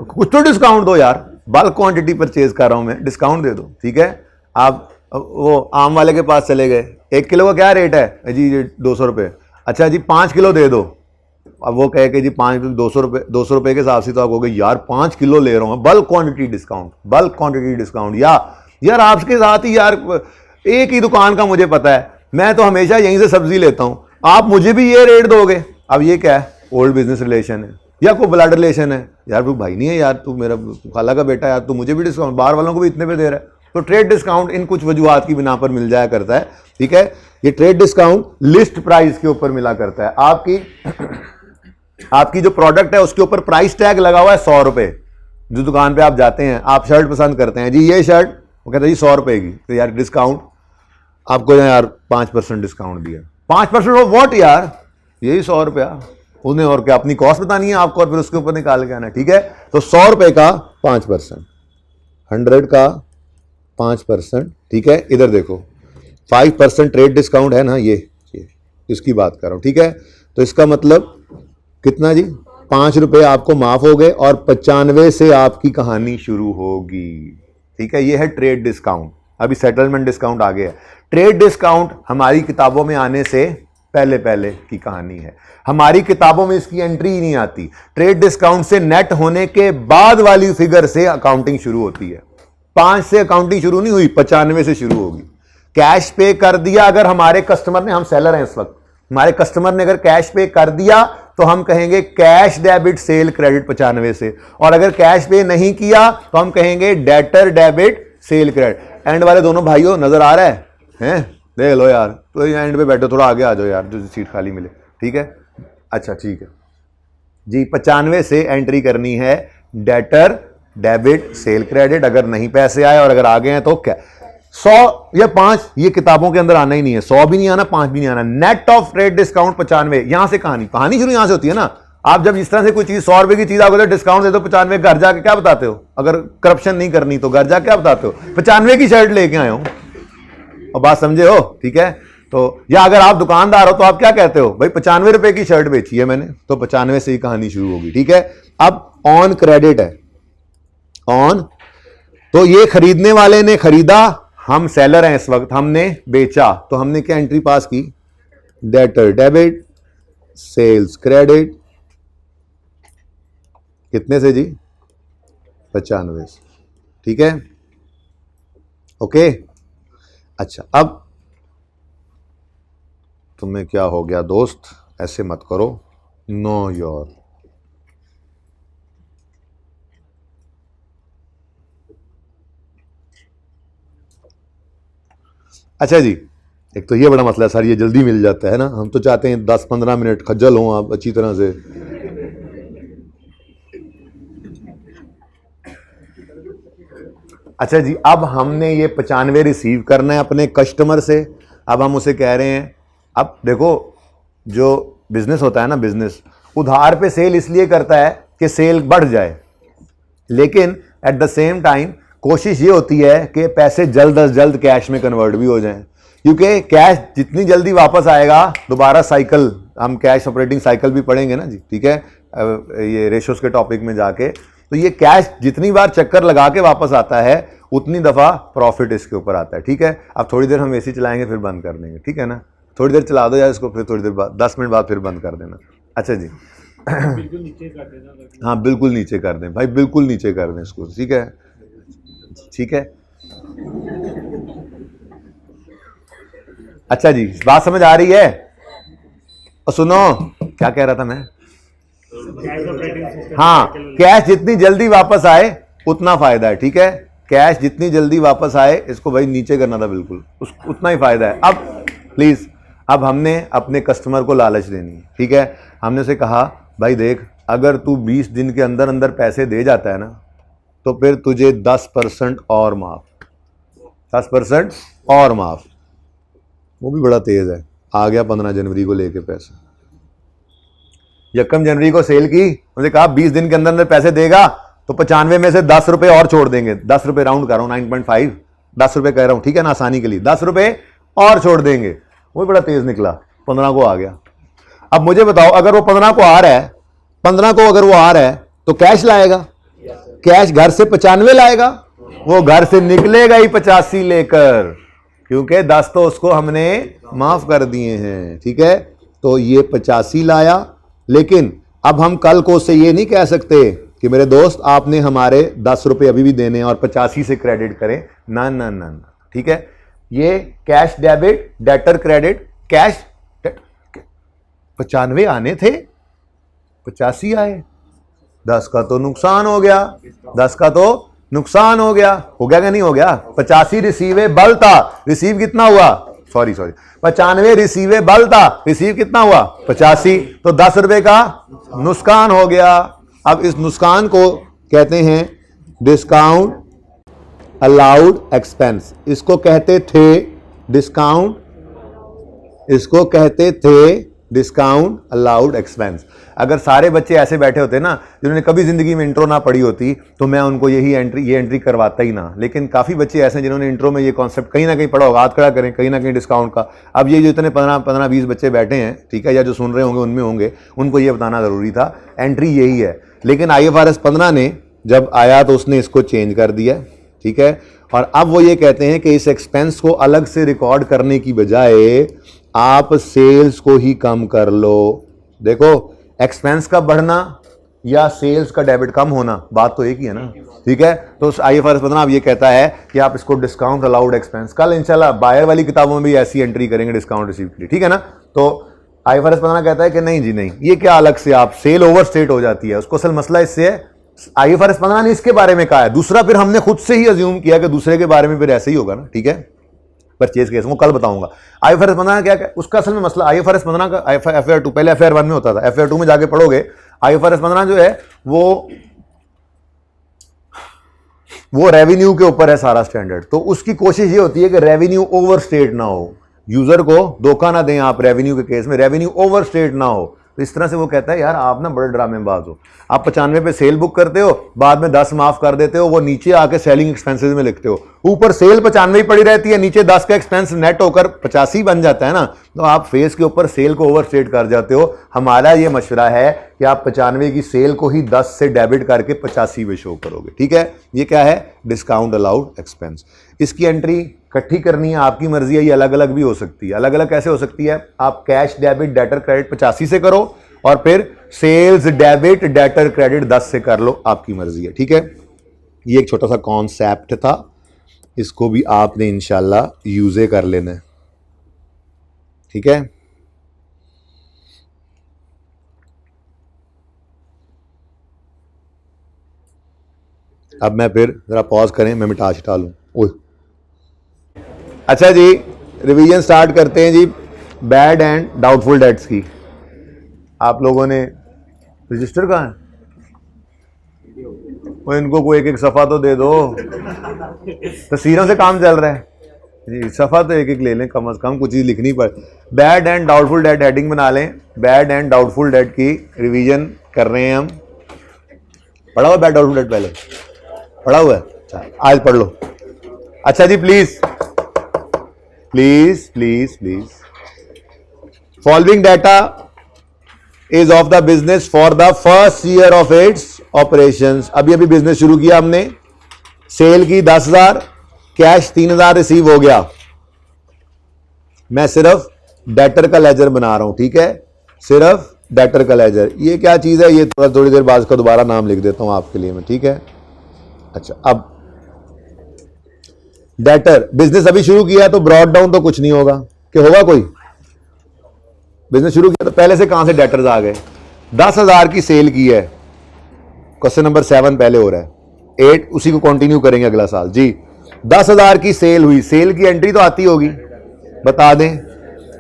कुछ तो डिस्काउंट दो यार, बल्क क्वांटिटी परचेज कर रहा हूं मैं, डिस्काउंट दे दो, ठीक है? आप वो आम वाले के पास चले गए, 1 किलो का क्या रेट है जी? 200 रुपये। अच्छा जी 5 किलो दे दो। अब वो कहे कि जी 200 रुपये के हिसाब से, तो आप कहोगे यार 5 किलो ले रहा हूँ, बल्क क्वांटिटी डिस्काउंट। या यार आपके साथ ही यार एक ही दुकान का मुझे पता है, मैं तो हमेशा यहीं से सब्जी लेता हूँ, आप मुझे भी ये रेट दोगे? अब ये क्या है? ओल्ड बिजनेस रिलेशन है या कोई ब्लड रिलेशन है? यार तू भाई नहीं है यार, तू मेरा खाला का बेटा, यार तू मुझे भी डिस्काउंट, बाहर वालों को भी इतने पे दे रहा है। तो ट्रेड डिस्काउंट इन कुछ वजूहात की बिना पर मिल जाया करता है, ठीक है? ये ट्रेड डिस्काउंट लिस्ट प्राइस के ऊपर मिला करता है। आपकी जो प्रोडक्ट है उसके ऊपर प्राइस टैग लगा हुआ है 100 रुपए। जो दुकान पे आप जाते हैं, आप शर्ट पसंद करते हैं, जी ये शर्ट, वो कहता है जी 100 रुपए की, तो यार डिस्काउंट आपको यार 5% डिस्काउंट दिया। 5% ऑफ व्हाट यार? यही 100 रुपया। उन्हें और क्या अपनी कॉस्ट बतानी है आपको और फिर उसके ऊपर निकाल के आना, ठीक है? तो 100 रुपए का 5%, 100 का 5%, ठीक है? इधर देखो 5% ट्रेड डिस्काउंट है ना, ये इसकी बात कर रहा हूं, ठीक है? तो इसका मतलब कितना जी? 5 रुपए आपको माफ हो गए और 95 से आपकी कहानी शुरू होगी, ठीक है? ये है ट्रेड डिस्काउंट, अभी सेटलमेंट डिस्काउंट आ गया है। ट्रेड डिस्काउंट हमारी किताबों में आने से पहले पहले की कहानी है, हमारी किताबों में इसकी एंट्री ही नहीं आती। ट्रेड डिस्काउंट से नेट होने के बाद वाली फिगर से अकाउंटिंग शुरू होती है। 5 से अकाउंटिंग शुरू नहीं हुई, 95 से शुरू होगी। कैश पे कर दिया अगर हमारे कस्टमर ने, हम सेलर हैं इस वक्त, हमारे कस्टमर ने अगर कैश पे कर दिया तो हम कहेंगे कैश डेबिट सेल क्रेडिट 95 से, और अगर कैश पे नहीं किया तो हम कहेंगे debtor debit cell credit. And वाले दोनों भाइयों नजर आ रहा है हैं? देख लो यार, तो एंड पे बैठो, थोड़ा आगे आ जाओ यार, जो सीट खाली मिले। ठीक है, अच्छा ठीक है जी। 95 से एंट्री करनी है डेटर डेबिट सेल क्रेडिट, अगर नहीं पैसे आए और अगर आ गए हैं तो क्या 100 या 5, ये किताबों के अंदर आना ही नहीं है। 100 भी नहीं आना, 5 भी नहीं आना। नेट ऑफ ट्रेड डिस्काउंट 95, यहां से कहानी शुरू यहां से होती है ना। आप जब इस तरह से कोई चीज 100 रुपए की चीज आपको डिस्काउंट दे दो 95, घर जाके क्या बताते हो? अगर करप्शन नहीं करनी तो घर जाके क्या बताते हो? 95 की शर्ट लेके आए हो, और बात समझे हो? ठीक है, तो या अगर आप दुकानदार हो तो आप क्या कहते हो? भाई 95 रुपए की शर्ट बेची है मैंने, तो 95 से ही कहानी शुरू होगी। ठीक है, अब ऑन क्रेडिट है, ऑन, तो ये खरीदने वाले ने खरीदा, हम सेलर हैं इस वक्त, हमने बेचा, तो हमने क्या एंट्री पास की? डेटर डेबिट सेल्स क्रेडिट, कितने से जी? 95 से। ठीक है, ओके। अच्छा, अब तुम्हें क्या हो गया दोस्त? ऐसे मत करो, नो योर। अच्छा जी, एक तो ये बड़ा मसला है सर, ये जल्दी मिल जाता है ना, हम तो चाहते हैं 10-15 मिनट खज्जल हों आप अच्छी तरह से। अच्छा जी, अब हमने ये 95 रिसीव करना है अपने कस्टमर से। अब हम उसे कह रहे हैं, अब देखो जो बिजनेस होता है ना, बिजनेस उधार पे सेल इसलिए करता है कि सेल बढ़ जाए, लेकिन एट द सेम टाइम कोशिश ये होती है कि पैसे जल्द अज जल्द कैश में कन्वर्ट भी हो जाएं, क्योंकि कैश जितनी जल्दी वापस आएगा, दोबारा साइकिल, हम कैश ऑपरेटिंग साइकिल भी पढ़ेंगे ना जी, ठीक है, ये रेशोस के टॉपिक में जाके, तो ये कैश जितनी बार चक्कर लगा के वापस आता है उतनी दफ़ा प्रॉफिट इसके ऊपर आता है। ठीक है, अब थोड़ी देर हम एसी चलाएंगे फिर बंद कर देंगे, ठीक है ना, थोड़ी देर चला दो यार इसको, फिर थोड़ी देर बाद 10 मिनट बाद फिर बंद कर देना। अच्छा जी, बिल्कुल नीचे कर देना। हाँ बिल्कुल नीचे कर दें भाई, बिल्कुल नीचे कर दें इसको, ठीक है, ठीक है। अच्छा जी, बात समझ आ रही है? और सुनो, क्या कह रहा था मैं? हाँ, कैश जितनी जल्दी वापस आए उतना फायदा है। ठीक है, कैश जितनी जल्दी वापस आए, इसको भाई नीचे करना था बिल्कुल, उतना ही फायदा है। अब प्लीज, अब हमने अपने कस्टमर को लालच देनी है। ठीक है, हमने उसे कहा भाई देख, अगर तू 20 दिन के अंदर अंदर पैसे दे जाता है ना, तो फिर तुझे 10% और माफ, 10% और माफ। वो भी बड़ा तेज है, आ गया 15 जनवरी को लेके पैसे, यकम जनवरी को सेल की, उन्होंने कहा 20 दिन के अंदर अंदर पैसे देगा तो 95 में से 10 रुपए और छोड़ देंगे, 10 रुपए राउंड कर रहा हूं, 9.5 10 रुपए कह रहा हूं, ठीक है ना, आसानी के लिए 10 रुपए और छोड़ देंगे। वो बड़ा तेज निकला, 15 को आ गया। अब मुझे बताओ, अगर वो 15 को आ रहा है, 15 को अगर वो आ रहा है तो कैश लाएगा, कैश घर से 95 लाएगा, वो घर से निकलेगा ही 85 लेकर, क्योंकि 10 तो उसको हमने माफ कर दिए हैं। ठीक है, तो ये 85 लाया, लेकिन अब हम कल को उससे ये नहीं कह सकते कि मेरे दोस्त आपने हमारे 10 रुपए अभी भी देने और 85 से क्रेडिट करें, ना ना ना ना। ठीक है, ये cash debit debtor credit, cash 95 आने थे, 85 आए, 10 का तो नुकसान हो गया, 10 का तो नुकसान हो गया क्या नहीं हो गया? 85 रिसीवेबल था, रिसीव कितना हुआ? सॉरी 95 रिसीवेबल था, रिसीव कितना हुआ? 85, तो 10 रुपए का नुकसान हो गया। अब इस नुकसान को कहते हैं डिस्काउंट अलाउड एक्सपेंस, इसको कहते थे डिस्काउंट, इसको कहते थे डिस्काउंट अलाउड एक्सपेंस। अगर सारे बच्चे ऐसे बैठे होते ना जिन्होंने कभी जिंदगी में इंट्रो ना पढ़ी होती, तो मैं उनको ये एंट्री करवाता ही ना। लेकिन काफ़ी बच्चे ऐसे हैं जिन्होंने इंट्रो में ये कॉन्सेप्ट कहीं ना कहीं पढ़ा होगा, हाथ खड़ा करें, कहीं ना कहीं डिस्काउंट का। अब ये जो इतने 15-20 बच्चे बैठे हैं, ठीक है, या जो सुन रहे होंगे उनमें होंगे, उनको ये बताना ज़रूरी था, एंट्री यही है। लेकिन IFRS 15 ने जब आया तो उसने इसको चेंज कर दिया, ठीक है, और अब वो ये कहते हैं कि इस एक्सपेंस को अलग से रिकॉर्ड करने की बजाय आप सेल्स को ही कम कर लो। देखो, एक्सपेंस का बढ़ना या सेल्स का डेबिट कम होना, बात तो एक ही है ना, ठीक है। तो IFRS 15 अब ये कहता है कि आप इसको डिस्काउंट अलाउड एक्सपेंस, कल इंशाल्लाह बायर वाली किताबों में भी ऐसी एंट्री करेंगे डिस्काउंट रिसीव के लिए, ठीक है ना। तो IFRS 15 कहता है कि नहीं जी नहीं, ये क्या अलग से आप सेल ओवर स्टेट हो जाती है, उसको असल मसला इससे है IFRS 15 ने इसके बारे में कहा है, दूसरा फिर हमने खुद से ही अज्यूम किया कि दूसरे के बारे में फिर ऐसे ही होगा ना, ठीक है। परचेज केस वो कल बताऊंगा। IFRS 15 क्या उसका असल में मसला IFRS 15 का FR 2 पहले FR 1 में होता था, FR 2 में जाके पढ़ोगे IFRS 15 जो है वो रेवेन्यू के ऊपर है सारा स्टैंडर्ड। तो उसकी कोशिश ये होती है कि रेवेन्यू ओवर स्टेट ना हो, यूजर को धोखा ना दें आप, रेवेन्यू के केस में रेवेन्यू ओवर स्टेट ना हो। तो इस तरह से वो कहता है यार आप ना बड़े ड्रामेबाज हो, आप 95 पे सेल बुक करते हो, बाद में 10 माफ कर देते हो, वो नीचे आके सेलिंग एक्सपेंसेस में लिखते हो, ऊपर सेल 95 ही पड़ी रहती है, नीचे 10 का एक्सपेंस नेट होकर 85 बन जाता है ना। तो आप फेस के ऊपर सेल को ओवर स्टेट कर जाते हो। हमारा ये मशवरा है कि आप 95 की सेल को ही 10 से डेबिट करके 85 में शो करोगे, ठीक है। ये क्या है, डिस्काउंट अलाउड एक्सपेंस। इसकी एंट्री इकट्ठी करनी है, आपकी मर्जी है, ये अलग अलग भी हो सकती है। अलग अलग कैसे हो सकती है, आप कैश डेबिट डेटर क्रेडिट 85 से करो और फिर सेल्स डेबिट डेटर क्रेडिट 10 से कर लो, आपकी मर्जी है, ठीक है। ये एक छोटा सा कॉन्सेप्ट था, इसको भी आपने इंशाल्लाह यूज़े कर लेना है, ठीक है। अब मैं फिर जरा पॉज करें, मैं मिटा छिटा लूं। ओह अच्छा जी, रिवीजन स्टार्ट करते हैं जी बैड एंड डाउटफुल डेट्स की। आप लोगों ने रजिस्टर कहाँ है, वो इनको कोई एक एक सफ़ा तो दे दो, तस्वीरों से काम चल रहा है जी, सफ़ा तो एक एक ले लें, कम से कम कुछ चीज़ लिखनी पड़े। Bad and doubtful debt heading बना लें, बैड एंड डाउटफुल डेट की रिवीजन कर रहे हैं हम। पढ़ा हुआ बैड डाउटफुल डेट, पहले पढ़ा हुआ है, अच्छा आज पढ़ लो। अच्छा जी, please please please please, following data is of the business for the first year of its operations. अभी अभी बिजनेस शुरू किया हमने, सेल की 10,000, कैश 3,000 रिसीव हो गया। मैं सिर्फ डेटर का लेजर बना रहा हूं, ठीक है, सिर्फ डेटर का लेजर। ये क्या चीज है, ये थोड़ी देर बाद का दोबारा नाम लिख देता हूं आपके लिए मैं, ठीक है। अच्छा, अब डेटर बिजनेस अभी शुरू किया है तो ब्रॉड डाउन तो कुछ नहीं होगा, कि होगा कोई बिजनेस शुरू किया तो पहले से कहां से डेटर्स आ गए। 10,000 की सेल की है, क्वेश्चन नंबर 7 पहले हो रहा है, 8 उसी को कंटिन्यू करेंगे अगला साल जी। 10,000 की सेल हुई, सेल की एंट्री तो आती होगी, बता दें,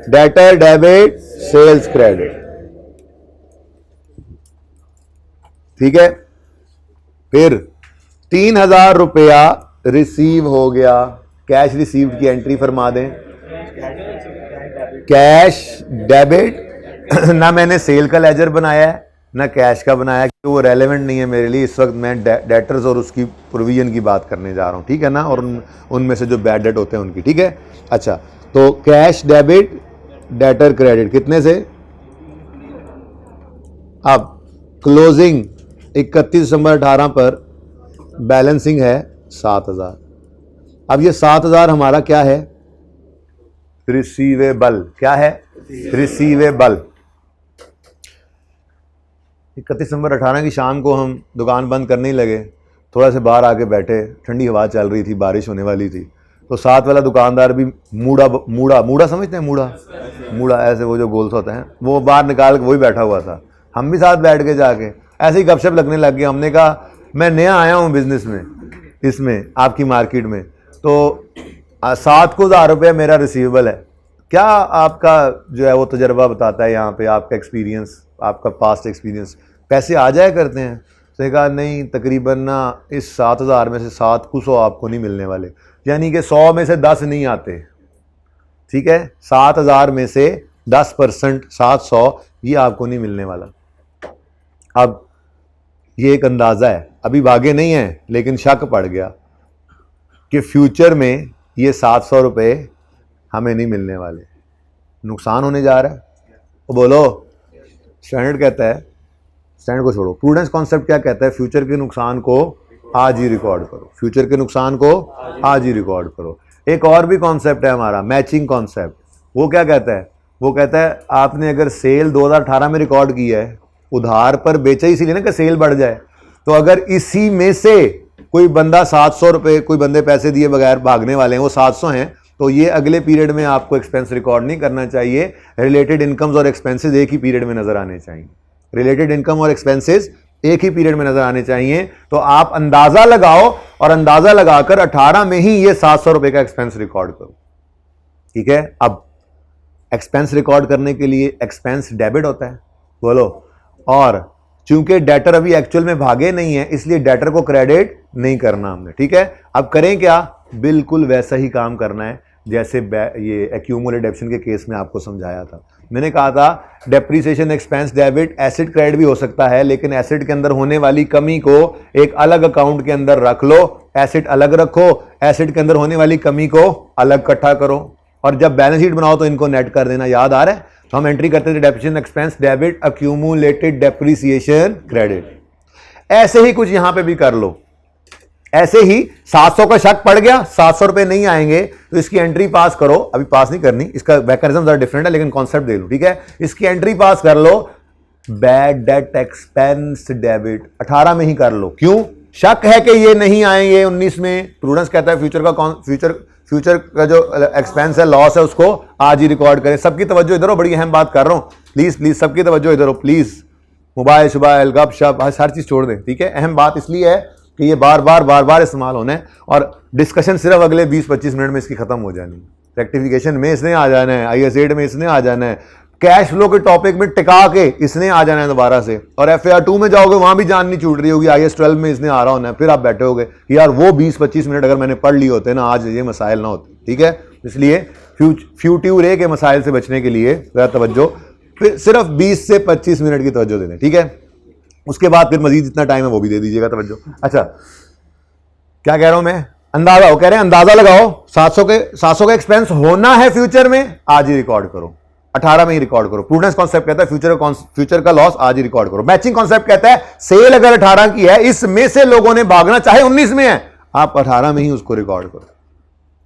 डेटर डेबिट सेल्स क्रेडिट, ठीक है। फिर 3,000 रुपया रिसीव हो गया, कैश रिसीव्ड की एंट्री फरमा दें, कैश डेबिट ना मैंने सेल का लेजर बनाया है ना कैश का बनाया, क्योंकि वो रेलेवेंट नहीं है मेरे लिए इस वक्त। मैं डेटर्स और उसकी प्रोविजन की बात करने जा रहा हूं, ठीक है ना, और उनमें से जो बैड डेट होते हैं उनकी, ठीक है। अच्छा, तो कैश डेबिट डेटर क्रेडिट कितने से, अब क्लोजिंग 31 दिसंबर 18 पर बैलेंसिंग है 7,000। अब ये 7,000 हमारा क्या है, रिसीवेबल। क्या है, रिसीवेबल। 31 दिसंबर 18 की शाम को हम दुकान बंद करने ही लगे, थोड़ा से बाहर आके बैठे, ठंडी हवा चल रही थी, बारिश होने वाली थी, तो साथ वाला दुकानदार भी मूड़ा मूड़ा मूड़ा समझते हैं, मूड़ा मूड़ा ऐसे वो जो गोल सा होता है, वो बाहर निकाल के वही बैठा हुआ था। हम भी साथ बैठ के जाके ऐसे ही गपशप लगने लग गए। हमने कहा मैं नया आया हूँ बिजनेस में, इसमें आपकी मार्केट में, तो 7,000 रुपया मेरा रिसीवेबल है, क्या आपका जो है वो तजर्बा बताता है यहाँ पे, आपका एक्सपीरियंस, आपका पास्ट एक्सपीरियंस, पैसे आ जाया करते हैं। उसने कहा नहीं, तकरीबन ना इस 7,000 में से 700 आपको नहीं मिलने वाले, यानी कि 100 में से 10 नहीं आते, ठीक है। 7,000 में से 10%, 700 ये आपको नहीं मिलने वाला। अब ये एक अंदाज़ा है, अभी भागे नहीं है, लेकिन शक पड़ गया कि फ्यूचर में ये 700 रुपये हमें नहीं मिलने वाले, नुकसान होने जा रहा है। तो बोलो, स्टैंडर्ड कहता है, स्टैंडर्ड को छोड़ो, प्रूडेंस कॉन्सेप्ट क्या कहता है, फ्यूचर के नुकसान को आज ही रिकॉर्ड करो, फ्यूचर के नुकसान को आज ही रिकॉर्ड करो। एक और भी कॉन्सेप्ट है हमारा मैचिंग कॉन्सेप्ट। वो क्या कहता है? वो कहता है आपने अगर सेल 2018 में रिकॉर्ड किया है, उधार पर बेचा इसीलिए ना कि सेल बढ़ जाए, तो अगर इसी में से कोई बंदा 700 रुपये, कोई बंदे पैसे दिए बगैर भागने वाले हैं, वो 700 हैं, तो ये अगले पीरियड में आपको एक्सपेंस रिकॉर्ड नहीं करना चाहिए। रिलेटेड इनकम्स और एक्सपेंसेस एक ही पीरियड में नजर आने चाहिए। रिलेटेड इनकम और एक्सपेंसेस एक ही पीरियड में नजर आने चाहिए। तो आप अंदाजा लगाओ और अंदाजा लगाकर 18 में ही ये 700 रुपए का एक्सपेंस रिकॉर्ड करो। ठीक है, अब एक्सपेंस रिकॉर्ड करने के लिए एक्सपेंस डेबिट होता है, बोलो, और चूंकि डेटर अभी एक्चुअल में भागे नहीं है इसलिए डेटर को क्रेडिट नहीं करना हमने। ठीक है, अब करें क्या? बिल्कुल वैसा ही काम करना है जैसे ये एक्यूमुलेटेड डेप्शन के केस में आपको समझाया था। मैंने कहा था depreciation expense debit asset credit भी हो सकता है, लेकिन एसेट के अंदर होने वाली कमी को एक अलग अकाउंट के अंदर रख लो, एसेट अलग रखो, एसेट के अंदर होने वाली कमी को अलग इकट्ठा करो, और जब बैलेंस शीट बनाओ तो इनको नेट कर देना। याद आ रहा है? तो हम एंट्री करते थे depreciation expense debit accumulated depreciation credit. ऐसे ही कुछ यहां पे भी कर लो। ऐसे ही 700 का शक पड़ गया, 700 रुपए नहीं आएंगे तो इसकी एंट्री पास करो। अभी पास नहीं करनी, इसका मैकेनिज्म जरा डिफरेंट है, लेकिन कॉन्सेप्ट दे लो। ठीक है, इसकी एंट्री पास कर लो, बैड डेट एक्सपेंस डेबिट 18 में ही कर लो। क्यों? शक है कि ये नहीं आएंगे 19 में। प्रूडेंस कहता है फ्यूचर का जो एक्सपेंस है, लॉस है, उसको आज ही रिकॉर्ड करें। सबकी तवज्जो इधर हो, बड़ी अहम बात कर रहा हूं, प्लीज सबकी तवज्जो इधर हो प्लीज। मोबाइल शुबाइल गप शप हर चीज छोड़ दें। ठीक है, अहम बात इसलिए है कि ये बार बार इस्तेमाल होना है और डिस्कशन सिर्फ अगले 20-25 मिनट में इसकी खत्म हो जानी है। रेक्टिफिकेशन में इसने आ जाना है, IS8 में इसने आ जाना है, कैश फ्लो के टॉपिक में टिका के इसने आ जाना है दोबारा से, और FAR2 में जाओगे वहां भी जान नहीं छूट रही होगी, IS12 में इसने आ रहा होना है। फिर आप बैठे होगे यार वो 20-25 मिनट अगर मैंने पढ़ लिए होते ना, आज ये मसाइल ना होते। ठीक है, इसलिए फ्यूट्यूर रे के मसाइल से बचने के लिए ज़रा तवज्जो, फिर सिर्फ 20 से 25 मिनट की तवज्जो दे दें। ठीक है, उसके बाद फिर मजीद जितना टाइम है वो भी दे दीजिएगा तवज्जो। अच्छा, क्या कह रहा हूं मैं? अंदाजा, वो कह रहे हैं अंदाजा लगाओ, 700 का एक्सपेंस होना है फ्यूचर में, आज ही रिकॉर्ड करो, 18 में ही रिकॉर्ड करो। प्रूडेंस कॉन्सेप्ट कहता है फ्यूचर का लॉस आज ही रिकॉर्ड करो। मैचिंग कॉन्सेप्ट कहता है सेल अगर 18 की है, इसमें से लोगों ने भागना चाहे 19 में है, आप 18 में ही उसको रिकॉर्ड करो।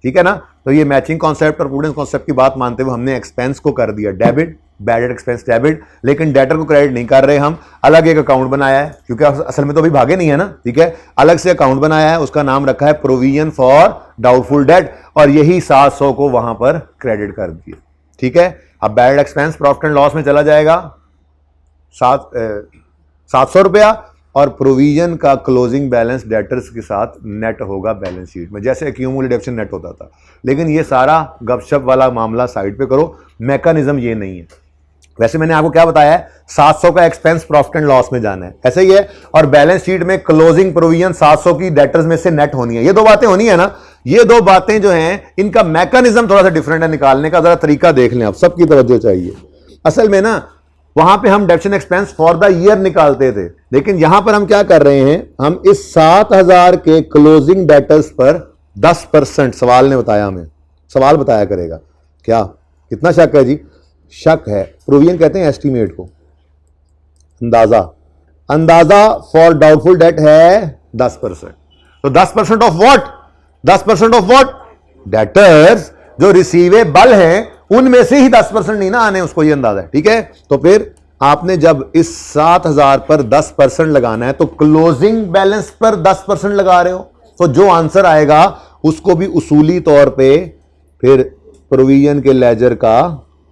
ठीक है ना? तो ये मैचिंग कॉन्सेप्ट और प्रूडेंस कॉन्सेप्ट की बात मानते हुए हमने एक्सपेंस को कर दिया डेबिट, बैड एक्सपेंस डेबिट, लेकिन डेटर को क्रेडिट नहीं कर रहे हम। अलग एक अकाउंट बनाया है, क्योंकि असल में तो अभी भागे नहीं है ना। ठीक है, अलग से अकाउंट बनाया है, उसका नाम रखा है प्रोविजन फॉर डाउटफुल डेट, और यही 700 को वहां पर क्रेडिट कर दिया। ठीक है, अब bad expense profit and loss में चला जाएगा 700 रुपया, और प्रोविजन का क्लोजिंग बैलेंस डेटर्स के साथ नेट होगा बैलेंस शीट में, जैसे एक्यूमुलेटेड डेप्शन नेट होता था। लेकिन ये सारा गपशप वाला मामला साइड पे करो, मैकेनिज्म ये नहीं है। वैसे मैंने आपको क्या बताया है, 700 का एक्सपेंस प्रॉफिट एंड लॉस में जाना है, ऐसे ही है, और बैलेंस शीट में क्लोजिंग प्रोविजन 700 की डेटर्स में से नेट होनी है। ये दो बातें होनी है ना, ये दो बातें जो हैं इनका मैकेनिज्म थोड़ा सा डिफरेंट है, निकालने का जरा तरीका देख लें आप, सबकी तवज्जो चाहिए। असल में ना वहां पे हम डेप्शन एक्सपेंस फॉर द ईयर निकालते थे, लेकिन यहां पर हम क्या कर रहे हैं, हम इस 7000 के क्लोजिंग डेटर्स पर 10%, सवाल ने बताया, हमें सवाल बताया करेगा क्या, कितना शक है जी? शक है। प्रोविजन कहते हैं एस्टीमेट को, अंदाजा फॉर डाउटफुल डेट है 10%। तो 10% of what? 10% of what? Debtors जो रिसीवेबल हैं उनमें से ही 10% नहीं ना आने, उसको ये अंदाजा है। ठीक है, तो फिर आपने जब इस 7000 पर 10% लगाना है तो क्लोजिंग बैलेंस पर 10% लगा रहे हो, तो जो आंसर आएगा उसको भी उसूली तौर पे फिर प्रोविजन के लेजर का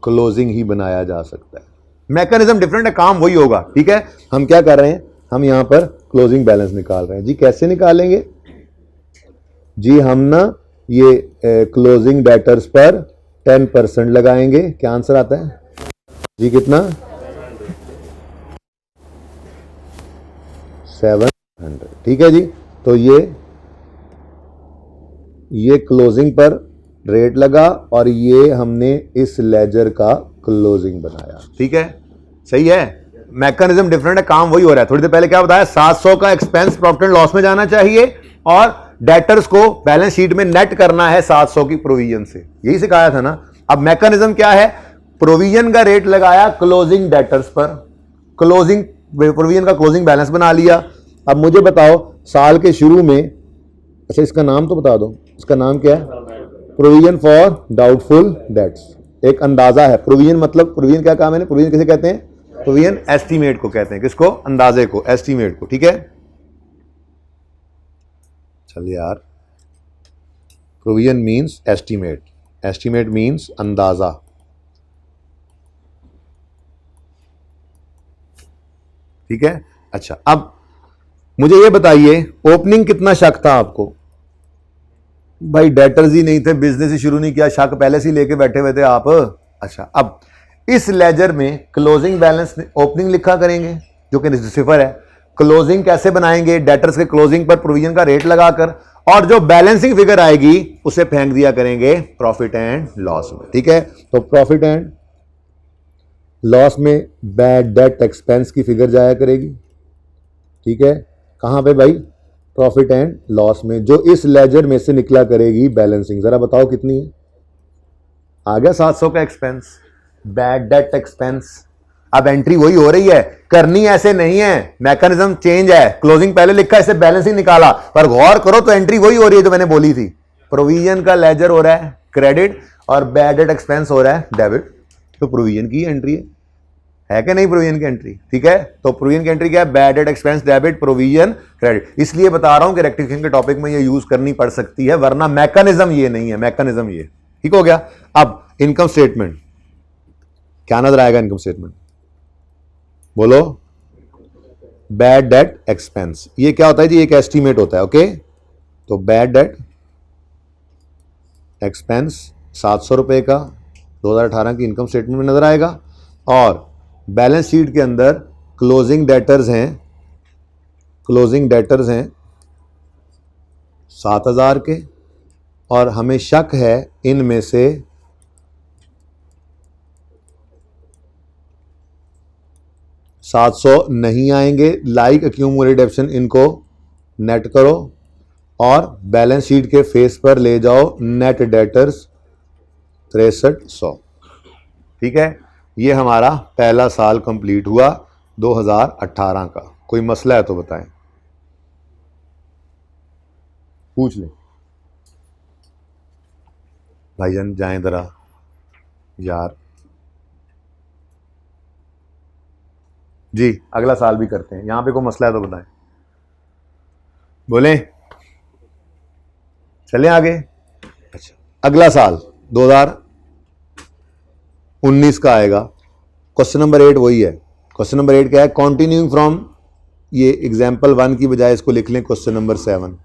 क्लोजिंग ही बनाया जा सकता है। मैकेनिज्म डिफरेंट है, काम वही होगा। ठीक है, हम क्या कर रहे हैं, हम यहां पर क्लोजिंग बैलेंस निकाल रहे हैं जी। कैसे निकालेंगे जी? हम ना ये क्लोजिंग डेटर्स पर 10% लगाएंगे। क्या आंसर आता है जी? कितना? 700। ठीक है जी, तो ये क्लोजिंग पर रेट लगा और ये हमने इस लेजर का क्लोजिंग बनाया। ठीक है, सही है, मैकेनिज्म डिफरेंट है, काम वही हो रहा है। थोड़ी देर पहले क्या बताया, 700 का एक्सपेंस प्रॉफिट एंड लॉस में जाना चाहिए और डेटर्स को बैलेंस शीट में नेट करना है 700 की प्रोविजन से, यही सिखाया था ना। अब मैकेनिज्म क्या है, प्रोविजन का रेट लगाया क्लोजिंग डेटर्स पर, क्लोजिंग प्रोविजन का क्लोजिंग बैलेंस बना लिया। अब मुझे बताओ साल के शुरू में, अच्छा इसका नाम तो बता दो, इसका नाम क्या है? Provision for doubtful debts. एक अंदाजा है। प्रोविजन मतलब, प्रोविजन क्या कहा मैंने? प्रोविजन किसे कहते हैं? प्रोविजन एस्टीमेट को कहते हैं। किसको? अंदाजे को, एस्टीमेट को। ठीक है, चल यार, provision means estimate, estimate means अंदाजा। ठीक है, अच्छा अब मुझे ये बताइए, ओपनिंग कितना शक था आपको? भाई डेटर्स ही नहीं थे, बिजनेस ही शुरू नहीं किया, शक पहले से ही लेके बैठे हुए थे आप। अच्छा, अब इस लेजर में क्लोजिंग बैलेंस ओपनिंग लिखा करेंगे जो कि सिफर है। क्लोजिंग कैसे बनाएंगे? डेटर्स के क्लोजिंग पर प्रोविजन का रेट लगाकर, और जो बैलेंसिंग फिगर आएगी उसे फेंक दिया करेंगे प्रॉफिट एंड लॉस में। ठीक है, तो प्रॉफिट एंड लॉस में बैड डेट एक्सपेंस की फिगर जाया करेगी। ठीक है, कहां पे भाई? प्रॉफिट एंड लॉस में, जो इस लेजर में से निकला करेगी बैलेंसिंग। जरा बताओ कितनी है? आ गया 700 का एक्सपेंस, बैड डेट एक्सपेंस। अब एंट्री वही हो रही है, करनी ऐसे नहीं है, मैकेनिज्म चेंज है। क्लोजिंग पहले लिखा, इसे बैलेंसिंग निकाला, पर गौर करो तो एंट्री वही हो रही है जो मैंने बोली थी। प्रोविजन का लेजर हो रहा है क्रेडिट और बैड डेट एक्सपेंस हो रहा है डेबिट। तो प्रोविजन की एंट्री है कि नहीं? प्रोविजन की एंट्री। ठीक है, तो प्रोविजन की एंट्री क्या है? Bad debt expense debit provision credit. इसलिए बता रहा हूं कि रेक्टिफिकेशन के टॉपिक में ये यूज करनी पड़ सकती है, वरना मैकेनिज्म ये नहीं है, मैकेनिज्म ये। ठीक हो गया। अब इनकम स्टेटमेंट क्या नजर आएगा? इनकम स्टेटमेंट बोलो। बैड डेट एक्सपेंस, ये क्या होता है जी? एक एस्टीमेट होता है। ओके, तो बैड डेट एक्सपेंस 700 रुपए का 2018 की इनकम स्टेटमेंट में नजर आएगा, और बैलेंस शीट के अंदर क्लोजिंग डेटर्स हैं, क्लोजिंग डेटर्स हैं 7000 के, और हमें शक है इनमें से 700 नहीं आएंगे। लाइक एक्यूमुलेटेड ऑप्शन, इनको नेट करो और बैलेंस शीट के फेस पर ले जाओ नेट डेटर्स 6300। ठीक है, ये हमारा पहला साल कंप्लीट हुआ 2018 का। कोई मसला है तो बताएं, पूछ लें। भाईजान जाएं जरा यार जी, अगला साल भी करते हैं। यहां पे कोई मसला है तो बताएं, बोलें, चलें आगे। अच्छा, अगला साल 2019 का आएगा। क्वेश्चन नंबर 8 वही है। क्वेश्चन नंबर 8 क्या है? कंटिन्यूइंग फ्रॉम, ये एग्जाम्पल 1 की बजाय इसको लिख लें question number 7।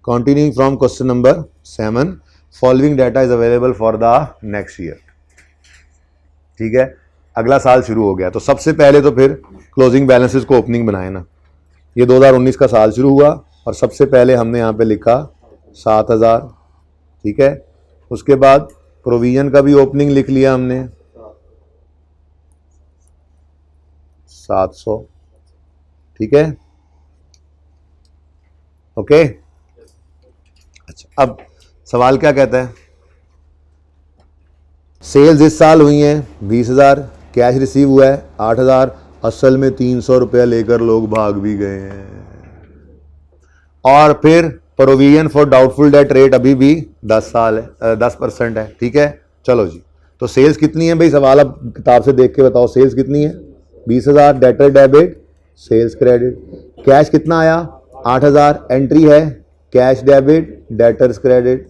Continuing from question number 7, following data is available for the next year. ठीक है, अगला साल शुरू हो गया, तो सबसे पहले तो फिर क्लोजिंग बैलेंसेस को ओपनिंग बनाए ना। ये 2019 का साल शुरू हुआ और सबसे पहले हमने यहाँ पे लिखा 7000। ठीक है, उसके बाद प्रोविजन का भी ओपनिंग लिख लिया हमने 700। ठीक है, ओके। अच्छा, अब सवाल क्या कहता है? सेल्स इस साल हुई हैं 20,000, कैश रिसीव हुआ है 8,000, असल में 300 रुपया लेकर लोग भाग भी गए हैं। और फिर provision for doubtful date rate अभी भी 10% है। ठीक है, चलो जी, तो सेल्स कितनी है भाई? सवाल अब किताब से देख के बताओ, सेल्स कितनी है? 20,000, debtor debit sales credit. Cash कितना आया? 8,000, एंट्री है cash debit debtors credit.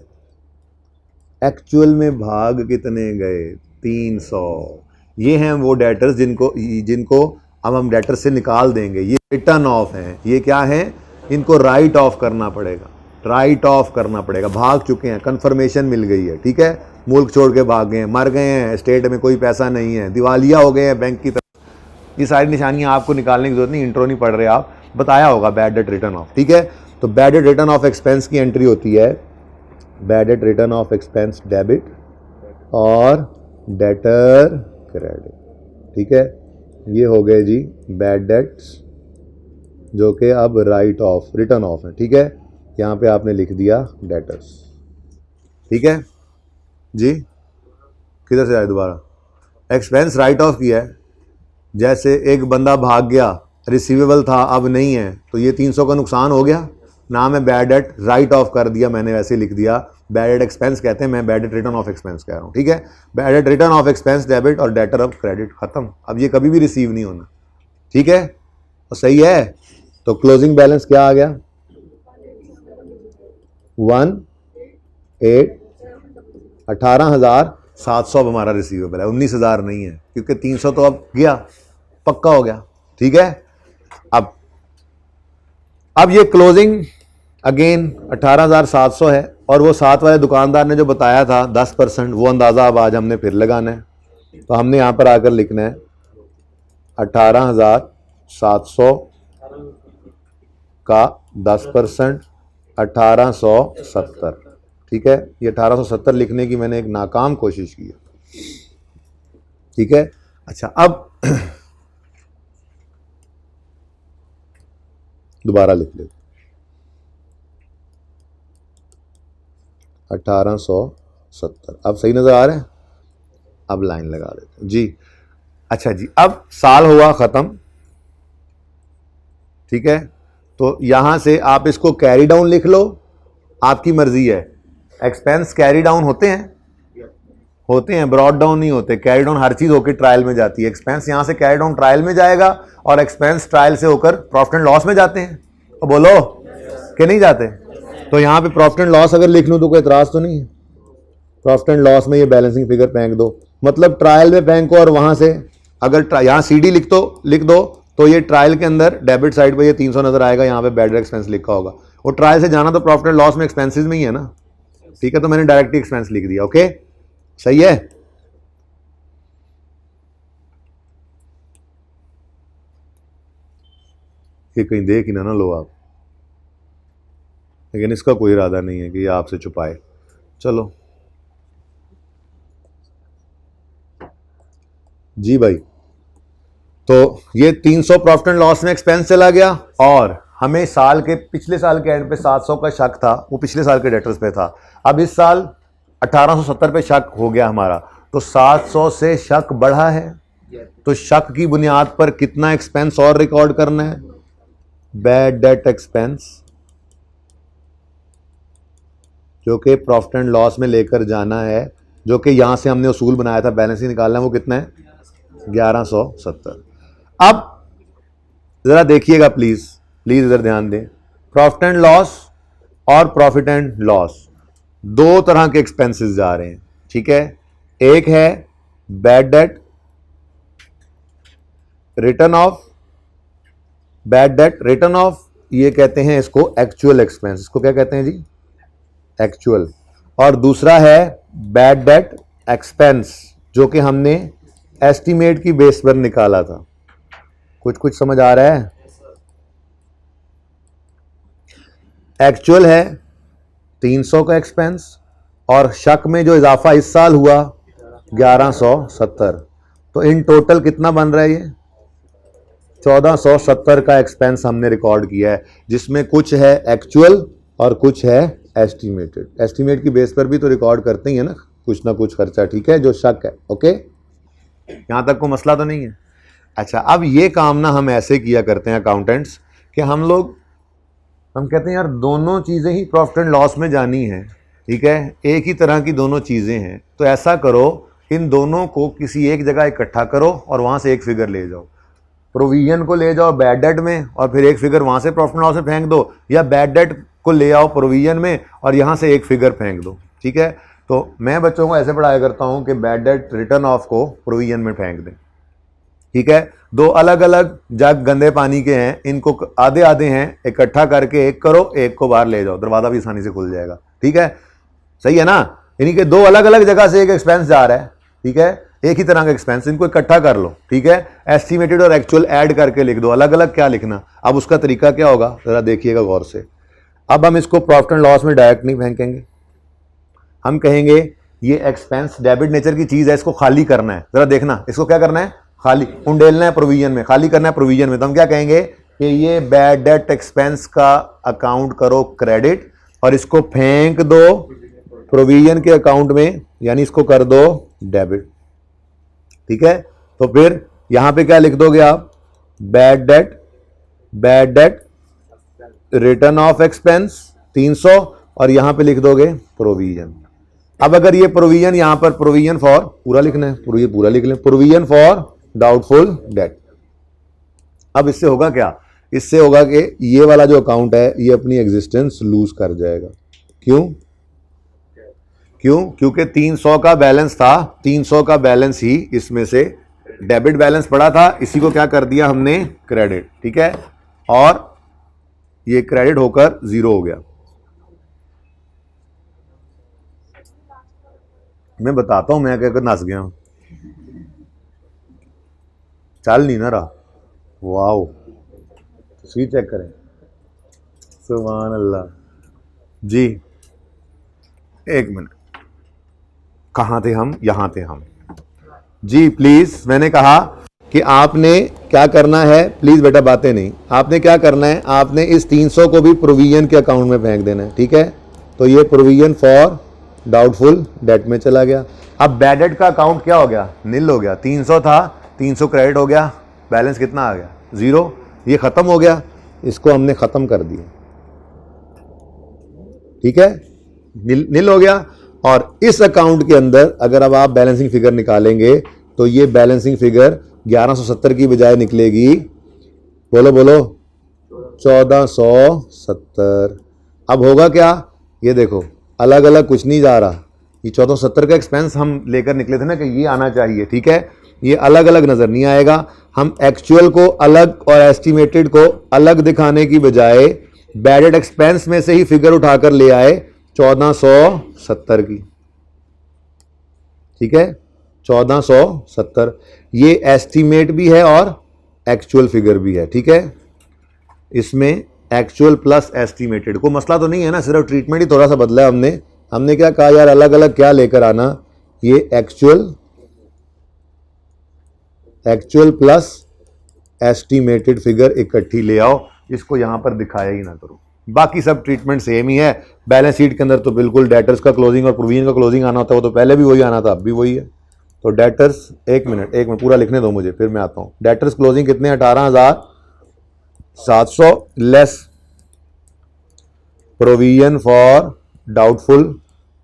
Actual में भाग कितने गए? 300। ये हैं वो डेटर्स जिनको अब हम डेटर्स से निकाल देंगे। ये रिटर्न ऑफ हैं। ये क्या है? इनको राइट ऑफ करना पड़ेगा, राइट ऑफ करना पड़ेगा। भाग चुके हैं, कंफर्मेशन मिल गई है। ठीक है, मुल्क छोड़ के भाग गए हैं, मर गए हैं, स्टेट में कोई पैसा नहीं है, दिवालिया हो गए हैं बैंक की तरफ। ये सारी निशानियां आपको निकालने की जरूरत नहीं, इंट्रो नहीं पढ़ रहे आप, बताया होगा बैड डेट रिटर्न ऑफ। ठीक है, तो bad debt written off expense की एंट्री होती है bad debt written off expense debit और डेटर क्रेडिट। ठीक है, ये हो गए जी बैड डेट्स जो कि अब राइट ऑफ रिटर्न ऑफ है। ठीक है, यहाँ पे आपने लिख दिया डेटर्स। ठीक है जी, किधर से आए दोबारा? एक्सपेंस राइट ऑफ किया है। जैसे एक बंदा भाग गया रिसीवेबल था अब नहीं है, तो ये 300 का नुकसान हो गया, नाम है बैड डेट, राइट ऑफ कर दिया मैंने, वैसे लिख दिया, बैड डेट एक्सपेंस कहते हैं, मैं bad debt written off expense कह रहा हूँ, ठीक है। Bad debt written off expense debit और डेटर ऑफ क्रेडिट, खत्म, अब ये कभी भी रिसीव नहीं होना, ठीक है। तो सही है, तो क्लोजिंग बैलेंस क्या आ गया 18,700 अब हमारा रिसीवेबल है, 19,000 नहीं है, क्योंकि 300 तो अब गया, पक्का हो गया, ठीक है। अब ये क्लोजिंग अगेन 18,700 है, और वो साथ वाले दुकानदार ने जो बताया था 10%, वो अंदाज़ा अब आज हमने फिर लगाना है, तो हमने यहाँ पर आकर लिखना है 18,700 का 10%, 1870, ठीक है। ये 1870 लिखने की मैंने एक नाकाम कोशिश की है, ठीक है। अच्छा, अब दोबारा लिख ले 1870, अब सही नजर आ रहा है, अब लाइन लगा देते जी। अच्छा जी, अब साल हुआ खत्म, ठीक है, तो यहां से आप इसको कैरी डाउन लिख लो, आपकी मर्जी है। एक्सपेंस कैरी डाउन होते हैं ब्रॉड डाउन नहीं होते, कैरी डाउन हर चीज होकर ट्रायल में जाती है, एक्सपेंस यहां से कैरी डाउन ट्रायल में जाएगा, और एक्सपेंस ट्रायल से होकर प्रॉफिट एंड लॉस में जाते हैं, तो बोलो कि नहीं जाते। तो यहां पे प्रॉफिट एंड लॉस अगर लिख लूं तो कोई एतराज तो नहीं है, प्रॉफिट एंड लॉस में ये बैलेंसिंग फिगर फेंक दो, मतलब ट्रायल में फेंको, और वहां से अगर यहां CD लिख दो तो ये ट्रायल के अंदर डेबिट साइड पे ये 300 नजर आएगा, यहाँ पे बैड एक्सपेंस लिखा होगा, और ट्रायल से जाना तो प्रॉफिट एंड लॉस में एक्सपेंसेस में ही है ना, ठीक है, तो मैंने डायरेक्टली एक्सपेंस लिख दिया, ओके, सही है। ये कहीं देख ही ना लो आप, लेकिन इसका कोई इरादा नहीं है कि ये आपसे छुपाए। चलो जी भाई, तो ये 300 प्रॉफिट एंड लॉस में एक्सपेंस चला गया, और हमें साल के पिछले साल के एंड पे 700 का शक था, वो पिछले साल के डेटर्स पे था, अब इस साल 1870 पे शक हो गया हमारा, तो 700 से शक बढ़ा है, तो शक की बुनियाद पर कितना एक्सपेंस और रिकॉर्ड करना है, बैड डेट एक्सपेंस, जो कि प्रॉफिट एंड लॉस में लेकर जाना है, जो कि यहां से हमने उसूल बनाया था बैलेंसिंग निकालना है, वो कितना है 1170। अब जरा देखिएगा प्लीज इधर ध्यान दें, प्रॉफिट एंड लॉस और प्रॉफिट एंड लॉस दो तरह के एक्सपेंसेस जा रहे हैं, ठीक है। एक है बैड डेट, रिटर्न ऑफ, ये कहते हैं इसको एक्चुअल एक्सपेंस, इसको क्या कहते हैं जी, एक्चुअल, और दूसरा है बैड डेट एक्सपेंस, जो कि हमने एस्टीमेट की बेस पर निकाला था। कुछ समझ आ रहा है। एक्चुअल है 300 का एक्सपेंस, और शक में जो इजाफा इस साल हुआ 1170, तो इन टोटल कितना बन रहा है ये 1470 का एक्सपेंस हमने रिकॉर्ड किया है, जिसमें कुछ है एक्चुअल और कुछ है एस्टीमेटेड। एस्टीमेट की बेस पर भी तो रिकॉर्ड करते ही है ना कुछ खर्चा, ठीक है, जो शक है, ओके, यहां तक कोई मसला तो नहीं है। अच्छा, अब ये काम ना हम ऐसे किया करते हैं अकाउंटेंट्स कि हम कहते हैं यार दोनों चीज़ें ही प्रॉफिट एंड लॉस में जानी है, ठीक है, एक ही तरह की दोनों चीज़ें हैं, तो ऐसा करो इन दोनों को किसी एक जगह इकट्ठा करो और वहाँ से एक फिगर ले जाओ, प्रोविजन को ले जाओ बैड डेट में और फिर एक फिगर वहाँ से प्रॉफिट एंड लॉस में फेंक दो, या बैड डेट को ले आओ प्रोविजन में और यहाँ से एक फिगर फेंक दो, ठीक है। तो मैं बच्चों को ऐसे पढ़ाया करता हूँ कि बैड डेट रिटर्न ऑफ को प्रोविजन में फेंक दें, ठीक है। दो अलग अलग जग गंदे पानी के हैं, इनको आधे आधे हैं, इकट्ठा करके एक करो, एक को बाहर ले जाओ, दरवाजा भी आसानी से खुल जाएगा, ठीक है, सही है ना। यानी कि दो अलग अलग जगह से एक एक्सपेंस जा रहा है, ठीक है, एक ही तरह का एक्सपेंस, इनको इकट्ठा कर लो, ठीक है, एस्टिमेटेड और एक्चुअल ऐड करके लिख दो, अलग अलग क्या लिखना। अब उसका तरीका क्या होगा जरा देखिएगा गौर से। अब हम इसको प्रॉफिट एंड लॉस में डायरेक्ट नहीं फेंकेंगे, हम कहेंगे ये एक्सपेंस डेबिट नेचर की चीज है, इसको खाली करना है, जरा देखना इसको क्या करना है, खाली उंडेलना है प्रोविजन में, खाली करना है प्रोविजन में। तो हम क्या कहेंगे कि ये बैड डेट एक्सपेंस का अकाउंट करो क्रेडिट और इसको फेंक दो प्रोविजन के अकाउंट में, यानी इसको कर दो डेबिट, ठीक है। तो फिर यहां पे क्या लिख दोगे आप, bad debt bad debt, written off expense 300, और यहां पे लिख दोगे प्रोविजन। अब अगर ये प्रोविजन यहां पर प्रोविजन फॉर पूरा लिखना है, पूरा लिख लें, प्रोविजन फॉर डाउटफुल डेट। अब इससे होगा क्या, इससे होगा कि ये वाला जो अकाउंट है ये अपनी एग्जिस्टेंस लूज कर जाएगा। क्यों? क्योंकि 300 का बैलेंस था, 300 का बैलेंस ही इसमें से डेबिट बैलेंस पड़ा था, इसी को क्या कर दिया हमने, क्रेडिट। ठीक है, और ये क्रेडिट होकर 0 हो गया। मैं बताता हूं मैं क्या नस गया हूं, चल नहीं ना रहा। वाओ, तस्वीर चेक करें, सुभान अल्लाह जी। एक मिनट, कहाँ थे हम, यहाँ थे हम जी। प्लीज, मैंने कहा कि आपने क्या करना है, प्लीज बेटा बातें नहीं, आपने क्या करना है, आपने इस 300 को भी प्रोविजन के अकाउंट में फेंक देना है। ठीक है, तो ये प्रोविजन फॉर डाउटफुल डेट में चला गया। अब बैड डेट का अकाउंट क्या हो गया, नील हो गया। 300 था, 300 क्रेडिट हो गया, बैलेंस कितना आ गया, 0। ये खत्म हो गया, इसको हमने खत्म कर दिया। ठीक है, नील हो गया। और इस अकाउंट के अंदर अगर अब आप बैलेंसिंग फिगर निकालेंगे तो ये बैलेंसिंग फिगर 1170 की बजाय निकलेगी, बोलो बोलो, 1470। अब होगा क्या, ये देखो अलग अलग कुछ नहीं जा रहा, ये 1470 का एक्सपेंस हम लेकर निकले थे ना कि ये आना चाहिए। ठीक है, ये अलग अलग नजर नहीं आएगा। हम एक्चुअल को अलग और एस्टिमेटेड को अलग दिखाने की बजाय बैडेड एक्सपेंस में से ही फिगर उठाकर ले आए 1470 की। ठीक है, 1470 ये एस्टिमेट भी है और एक्चुअल फिगर भी है। ठीक है, इसमें एक्चुअल प्लस एस्टिमेटेड को मसला तो नहीं है ना, सिर्फ ट्रीटमेंट ही थोड़ा सा बदला है। हमने क्या कहा यार, अलग अलग क्या लेकर आना, ये एक्चुअल प्लस एस्टिमेटेड फिगर इकट्ठी ले आओ, इसको यहां पर दिखाया ही ना करो। बाकी सब ट्रीटमेंट सेम ही है। बैलेंस शीट के अंदर तो बिल्कुल डेटर्स का क्लोजिंग और प्रोविजन का क्लोजिंग आना होता है, वो तो पहले भी वही आना था, अब भी वही है। तो डेटर्स, एक मिनट पूरा लिखने दो मुझे, फिर मैं आता हूं। डेटर्स क्लोजिंग कितने, 18,700 less provision for doubtful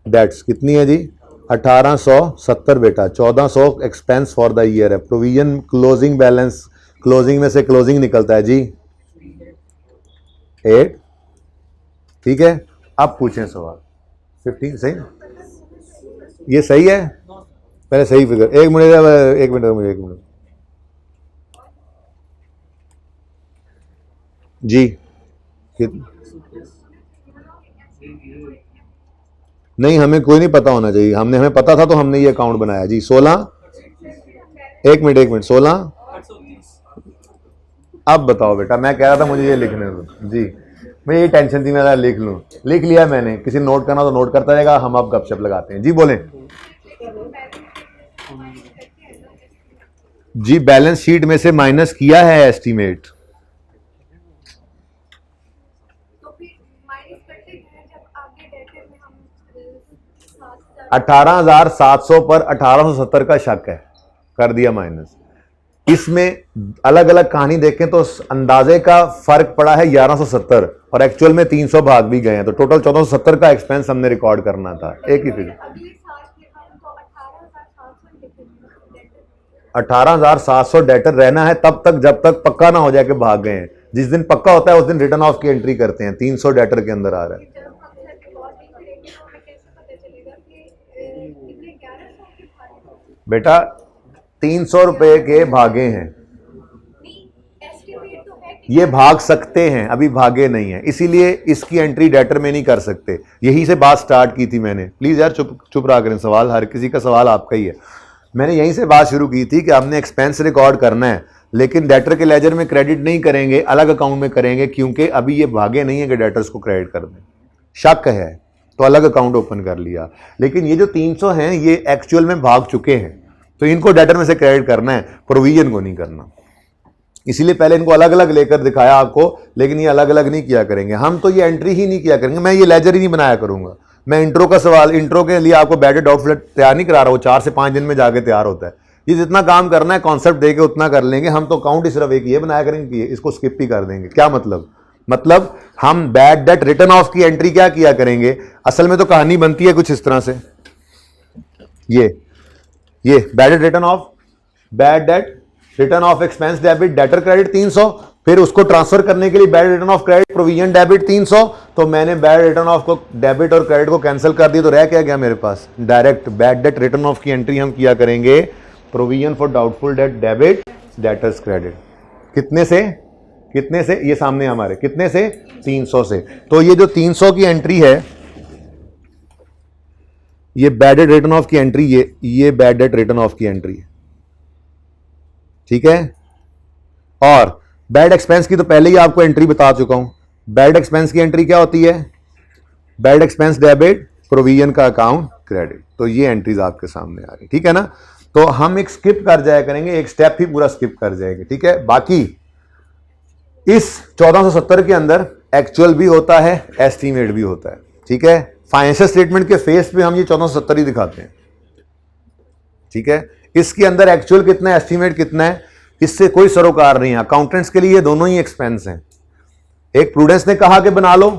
debts कितनी है जी, 1870 बेटा। 1400 एक्सपेंस फॉर द ईयर है। प्रोविजन क्लोजिंग बैलेंस, क्लोजिंग में से क्लोजिंग निकलता है जी 8। ठीक है, अब पूछें सवाल। 15 सही, ये सही है, पहले सही फिगर। एक मिनट जी। नहीं, हमें कोई नहीं पता होना चाहिए, हमें पता था तो हमने ये अकाउंट बनाया जी। 16, एक मिनट 16। अब बताओ बेटा, मैं कह रहा था मुझे ये लिखने दो जी, मैं ये टेंशन थी, मैं लिख लूं, लिख लिया मैंने। किसी नोट करना तो नोट करता रहेगा, हम अब गपशप लगाते हैं जी। बोलें जी, बैलेंस शीट में से माइनस किया है एस्टीमेट। 18,700 पर 1870 का शक है, कर दिया माइनस। इसमें अलग अलग कहानी देखें तो अंदाजे का फर्क पड़ा है 1170 और एक्चुअल में 300 भाग भी गए हैं, तो टोटल 1470 का एक्सपेंस हमने रिकॉर्ड करना था। एक ही फिगर 18,700 डेटर रहना है तब तक जब तक पक्का ना हो जाए कि भाग गए हैं। जिस दिन पक्का होता है उस दिन रिटर्न ऑफ की एंट्री करते हैं। 300 डेटर के अंदर आ रहा है बेटा, 300 रुपए के भागे हैं, ये भाग सकते हैं, अभी भागे नहीं है, इसीलिए इसकी एंट्री डेटर में नहीं कर सकते। यही से बात स्टार्ट की थी मैंने। प्लीज यार चुप रहा करें, सवाल हर किसी का सवाल आपका ही है। मैंने यहीं से बात शुरू की थी कि हमने एक्सपेंस रिकॉर्ड करना है, लेकिन डेटर के लेजर में क्रेडिट नहीं करेंगे, अलग अकाउंट में करेंगे, क्योंकि अभी ये भागे नहीं है कि डेटर्स को क्रेडिट कर दें। शक है तो अलग अकाउंट ओपन कर लिया, लेकिन ये जो 300 हैं ये एक्चुअल में भाग चुके हैं, तो इनको डेटर में से क्रेडिट करना है, प्रोविजन को नहीं करना। इसीलिए पहले इनको अलग अलग लेकर दिखाया आपको, लेकिन ये अलग अलग नहीं किया करेंगे। हम तो ये एंट्री ही नहीं किया करेंगे, मैं ये लेजर ही नहीं बनाया करूंगा। मैं इंट्रो का सवाल, इंट्रो के लिए आपको बैडेड डाउटफुल तैयार नहीं करा रहा, वो 4 से 5 दिन में जाके तैयार होता है। ये जितना काम करना है कॉन्सेप्ट देके उतना कर लेंगे हम, तो काउंट ही सिर्फ एक ये बनाया करेंगे कि इसको स्किप भी कर देंगे। क्या मतलब हम बैड डेट रिटर्न ऑफ की एंट्री क्या किया करेंगे, असल में तो कहानी बनती है कुछ इस तरह से, ये bad debt written off, bad debt written off expense debit debtor credit 300, फिर उसको ट्रांसफर करने के लिए bad written off credit provision debit 300, तो मैंने बैड रिटर्न ऑफ को डेबिट और क्रेडिट को कैंसिल कर दिया, तो रह क्या गया मेरे पास, direct bad debt written off की एंट्री हम किया करेंगे provision for doubtful debt debit debtors credit. कितने से, ये सामने हमारे कितने से, 300 से। तो ये जो 300 की एंट्री है, ये बैड डेट रिटर्न ऑफ की एंट्री, ये बैड डेट रिटर्न ऑफ की एंट्री है, ठीक है। और बैड एक्सपेंस की तो पहले ही आपको एंट्री बता चुका हूं। बैड एक्सपेंस की एंट्री क्या होती है, बैड एक्सपेंस डेबिट प्रोविजन का अकाउंट क्रेडिट। तो ये एंट्रीज आपके सामने आ रही, ठीक है ना। तो हम एक स्किप कर जाया करेंगे, एक स्टेप ही पूरा स्किप कर जाएंगे, ठीक है। बाकी इस 1470 के अंदर एक्चुअल भी होता है, एस्टीमेट भी होता है, ठीक है। फाइनेंशियल स्टेटमेंट के फेस पे हम ये 1470 ही दिखाते हैं, ठीक है। इसके अंदर एक्चुअल कितना है, एस्टीमेट कितना है, इससे कोई सरोकार नहीं है। अकाउंटेंट्स के लिए दोनों ही एक्सपेंस हैं। एक प्रूडेंस ने कहा कि बना लो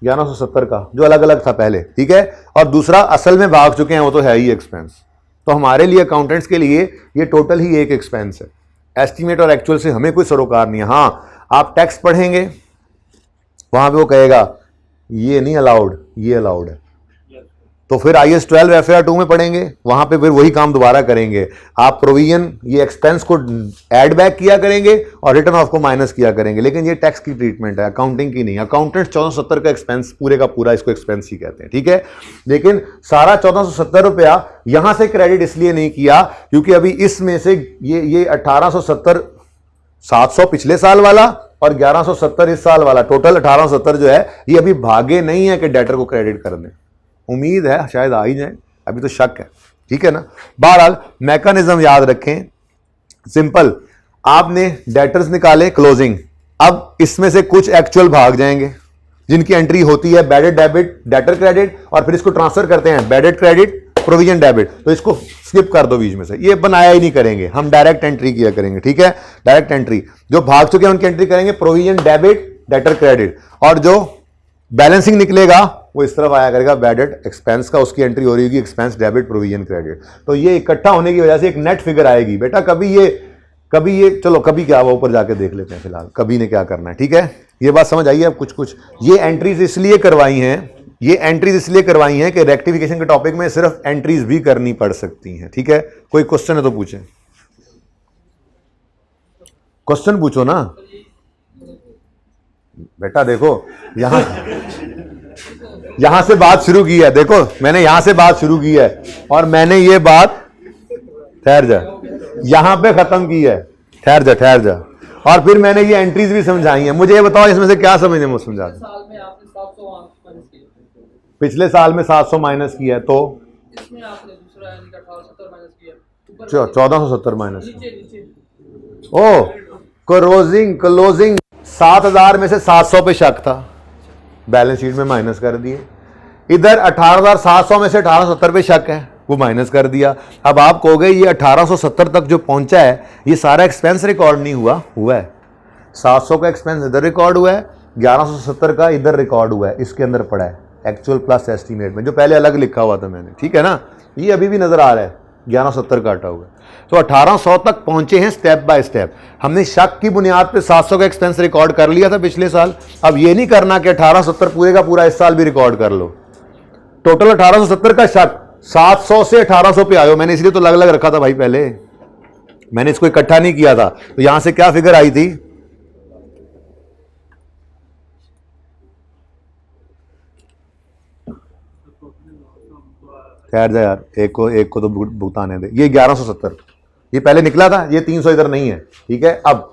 1170 का, जो अलग अलग था पहले, ठीक है, और दूसरा असल में भाग चुके हैं, वो तो है ही एक्सपेंस। तो हमारे लिए अकाउंटेंट्स के लिए ये टोटल ही एक एक्सपेंस है। एस्टीमेट और एक्चुअल से हमें कोई सरोकार नहीं है। हाँ, आप टैक्स पढ़ेंगे, वहां पे वो कहेगा ये नहीं अलाउड, ये अलाउड है, तो फिर IAS 12 FAR 2 में पढ़ेंगे, वहां पे फिर वही काम दोबारा करेंगे। आप प्रोविजन, ये एक्सपेंस को ऐड बैक किया करेंगे और रिटर्न ऑफ को माइनस किया करेंगे, लेकिन ये टैक्स की ट्रीटमेंट है, अकाउंटिंग की नहीं। अकाउंटेंट 1470 का एक्सपेंस पूरे का पूरा इसको एक्सपेंस ही कहते हैं, ठीक है। लेकिन सारा 1470 रुपया यहां से क्रेडिट इसलिए नहीं किया क्योंकि अभी इसमें से ये 1870, 700 पिछले साल वाला और 1170 इस साल वाला, टोटल 1870 जो है, ये अभी भागे नहीं है कि डेटर को क्रेडिट कर दें। उम्मीद है शायद आ ही जाए, अभी तो शक है, ठीक है ना। बहरहाल मैकेनिज्म याद रखें, सिंपल, आपने डेटर्स निकाले क्लोजिंग, अब इसमें से कुछ एक्चुअल भाग जाएंगे जिनकी एंट्री होती है बैडेड डेबिट डेटर क्रेडिट, और फिर इसको ट्रांसफर करते हैं बैडेड क्रेडिट प्रोविजन डेबिट, तो इसको स्किप कर दो बीच में से, ये बनाया ही नहीं करेंगे, हम डायरेक्ट एंट्री किया करेंगे, ठीक है। डायरेक्ट एंट्री, जो भाग चुके हैं उनकी एंट्री करेंगे प्रोविजन डेबिट डेटर क्रेडिट, और जो बैलेंसिंग निकलेगा वो इस तरफ आया करेगा बैडेड एक्सपेंस का, उसकी एंट्री हो रही होगी एक्सपेंस डेबिट प्रोविजन क्रेडिट। तो ये इकट्ठा होने की वजह से एक नेट फिगर आएगी। बेटा कभी ये चलो कभी क्या, वो ऊपर जाके देख लेते हैं, फिलहाल कभी ने क्या करना है, ठीक है। ये बात समझ आई है अब कुछ ये एंट्रीज इसलिए करवाई हैं, कि रेक्टिफिकेशन के टॉपिक में सिर्फ एंट्रीज भी करनी पड़ सकती हैं, ठीक है। कोई क्वेश्चन है तो पूछें, क्वेश्चन पूछो ना बेटा। देखो यहां से बात शुरू की है, देखो मैंने यहां से बात शुरू की है और मैंने ये बात, ठहर जा, यहां पे खत्म की है, ठहर जा, और फिर मैंने ये एंट्रीज भी समझाई है। मुझे ये बताओ इसमें से क्या समझने में समझा, पिछले साल में 700 माइनस किया है, तो इसमें आपने दूसरा 1470 माइनस, ओ क्लोजिंग 7000 में से 700 पे शक था, बैलेंस शीट में माइनस कर दिए। इधर 18700 में से 1870 पे शक है, वो माइनस कर दिया। अब आप कहोगे ये 1870 तक जो पहुंचा है ये सारा एक्सपेंस रिकॉर्ड नहीं हुआ है। 700 का एक्सपेंस इधर रिकॉर्ड हुआ है, 1170 का इधर रिकॉर्ड हुआ है, इसके अंदर पड़ा है एक्चुअल प्लस एस्टीमेट में, जो पहले अलग लिखा हुआ था मैंने, ठीक है ना। ये अभी भी नजर आ रहा है 1170 काटा हुआ है। तो 1800 तक पहुंचे हैं स्टेप बाय स्टेप। हमने शक की बुनियाद पे 700 का एक्सपेंस रिकॉर्ड कर लिया था पिछले साल। अब ये नहीं करना कि 1870 पूरे का पूरा इस साल भी रिकॉर्ड कर लो। टोटल 1870 का शक, 700 से 1800 पे आयो। मैंने इसलिए तो अलग अलग रखा था भाई, पहले मैंने इसको इकट्ठा नहीं किया था। तो यहां से क्या फिगर आई थी, खैर जा यार, एक को तो भुगताने दे। ये 1170 ये पहले निकला था, ये 300 इधर नहीं है, ठीक है। अब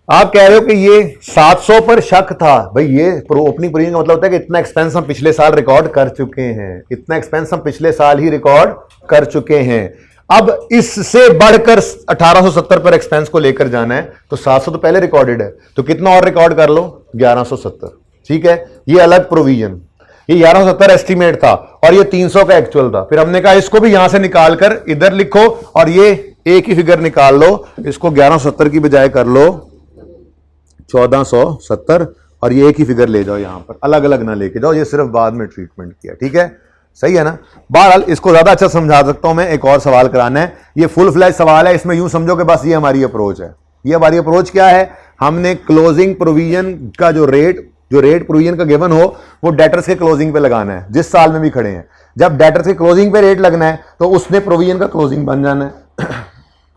आप कह रहे हो कि ये 700 पर शक था, भाई ये ओपनिंग प्रीमियम का मतलब होता है कि इतना एक्सपेंस हम पिछले साल रिकॉर्ड कर चुके हैं, इतना एक्सपेंस हम पिछले साल ही रिकॉर्ड कर चुके हैं। अब इससे बढ़कर 1870 पर एक्सपेंस को लेकर जाना है, तो 700 तो पहले रिकॉर्डेड है, तो कितना और रिकॉर्ड कर लो, 1170, ठीक है। ये अलग प्रोविजन, ये 1170 एस्टीमेट था और ये 300 का एक्चुअल था। फिर हमने कहा इसको भी यहां से निकालकर इधर लिखो और ये एक ही फिगर निकाल लो, इसको 1170 की बजाय कर लो 1470 और ये एक ही फिगर ले जाओ, यहां पर अलग अलग ना लेके जाओ, ये सिर्फ बाद में ट्रीटमेंट किया, ठीक है, सही है ना। बहरहाल इसको ज्यादा अच्छा समझा सकता हूं मैं, एक और सवाल कराना है, ये फुल फ्लैश सवाल है, इसमें यूं समझो कि बस ये हमारी अप्रोच है। ये हमारी अप्रोच क्या है, हमने क्लोजिंग प्रोविजन का जो रेट प्रोविजन का गिवन हो वो डेटर्स के क्लोजिंग पे लगाना है, जिस साल में भी खड़े हैं। जब डेटर्स के क्लोजिंग पे रेट लगना है तो उसने प्रोविजन का क्लोजिंग बन जाना है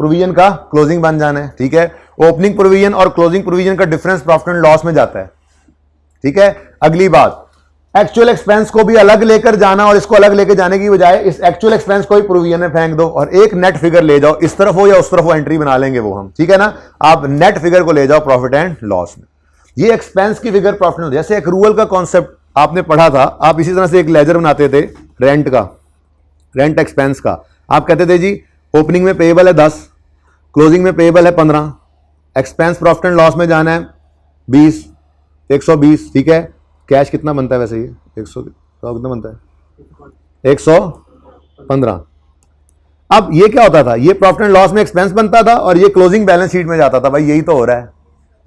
प्रोविजन का क्लोजिंग बन जाना है, ठीक है। ओपनिंग प्रोविजन और क्लोजिंग प्रोविजन का डिफरेंस प्रॉफिट एंड लॉस में जाता है, ठीक है। अगली बात, एक्चुअल एक्सपेंस को भी अलग लेकर जाना और इसको अलग लेकर जाने की बजाय इस एक्चुअल एक्सपेंस को ही प्रोविजन में फेंक दो और एक नेट फिगर ले जाओ, इस तरफ हो या उस तरफ हो एंट्री बना लेंगे वो हम, ठीक है ना। आप नेट फिगर को ले जाओ प्रॉफिट एंड लॉस में, ये एक्सपेंस की फिगर प्रॉफिट एंड, जैसे एक्रूअल का कॉन्सेप्ट आपने पढ़ा था, आप इसी तरह से एक लेजर बनाते थे रेंट का, रेंट एक्सपेंस का। आप कहते थे जी ओपनिंग में पेएबल है 10, क्लोजिंग में पेएबल है 15, एक्सपेंस प्रॉफिट एंड लॉस में जाना है 20, 120, ठीक है। कैश कितना बनता है वैसे, ये 100 कितना बनता है 115। अब ये क्या होता था, ये प्रॉफिट एंड लॉस में एक्सपेंस बनता था और ये क्लोजिंग बैलेंस शीट में जाता था। भाई यही तो हो रहा है,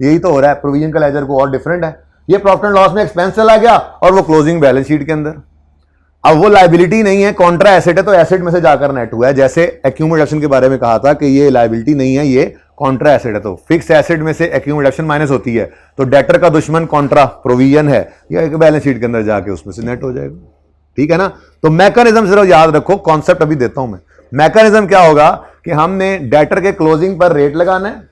यही तो हो रहा है, प्रोविजन का लेजर को और डिफरेंट है, ये प्रॉफिट एंड लॉस में एक्सपेंस चला गया और वो क्लोजिंग बैलेंस शीट के अंदर। अब वो लायबिलिटी नहीं है, कॉन्ट्रा एसेट है, तो एसेट में से जाकर नेट हुआ है। जैसे एक्यूमुलेशन के बारे में कहा था कि ये लायबिलिटी नहीं है, ये कॉन्ट्रा एसेट है, तो फिक्स एसेट में से एक्यूमुलेशन माइनस होती है, तो डेटर का दुश्मन कॉन्ट्रा प्रोविजन है, या एक बैलेंस शीट के अंदर जाके उसमें से नेट हो जाएगा, ठीक है ना। तो मैकेनिज्म सिर्फ याद रखो, कॉन्सेप्ट अभी देता हूं मैं। मैकेनिज्म क्या होगा कि हमने डेटर के क्लोजिंग पर रेट लगाना है,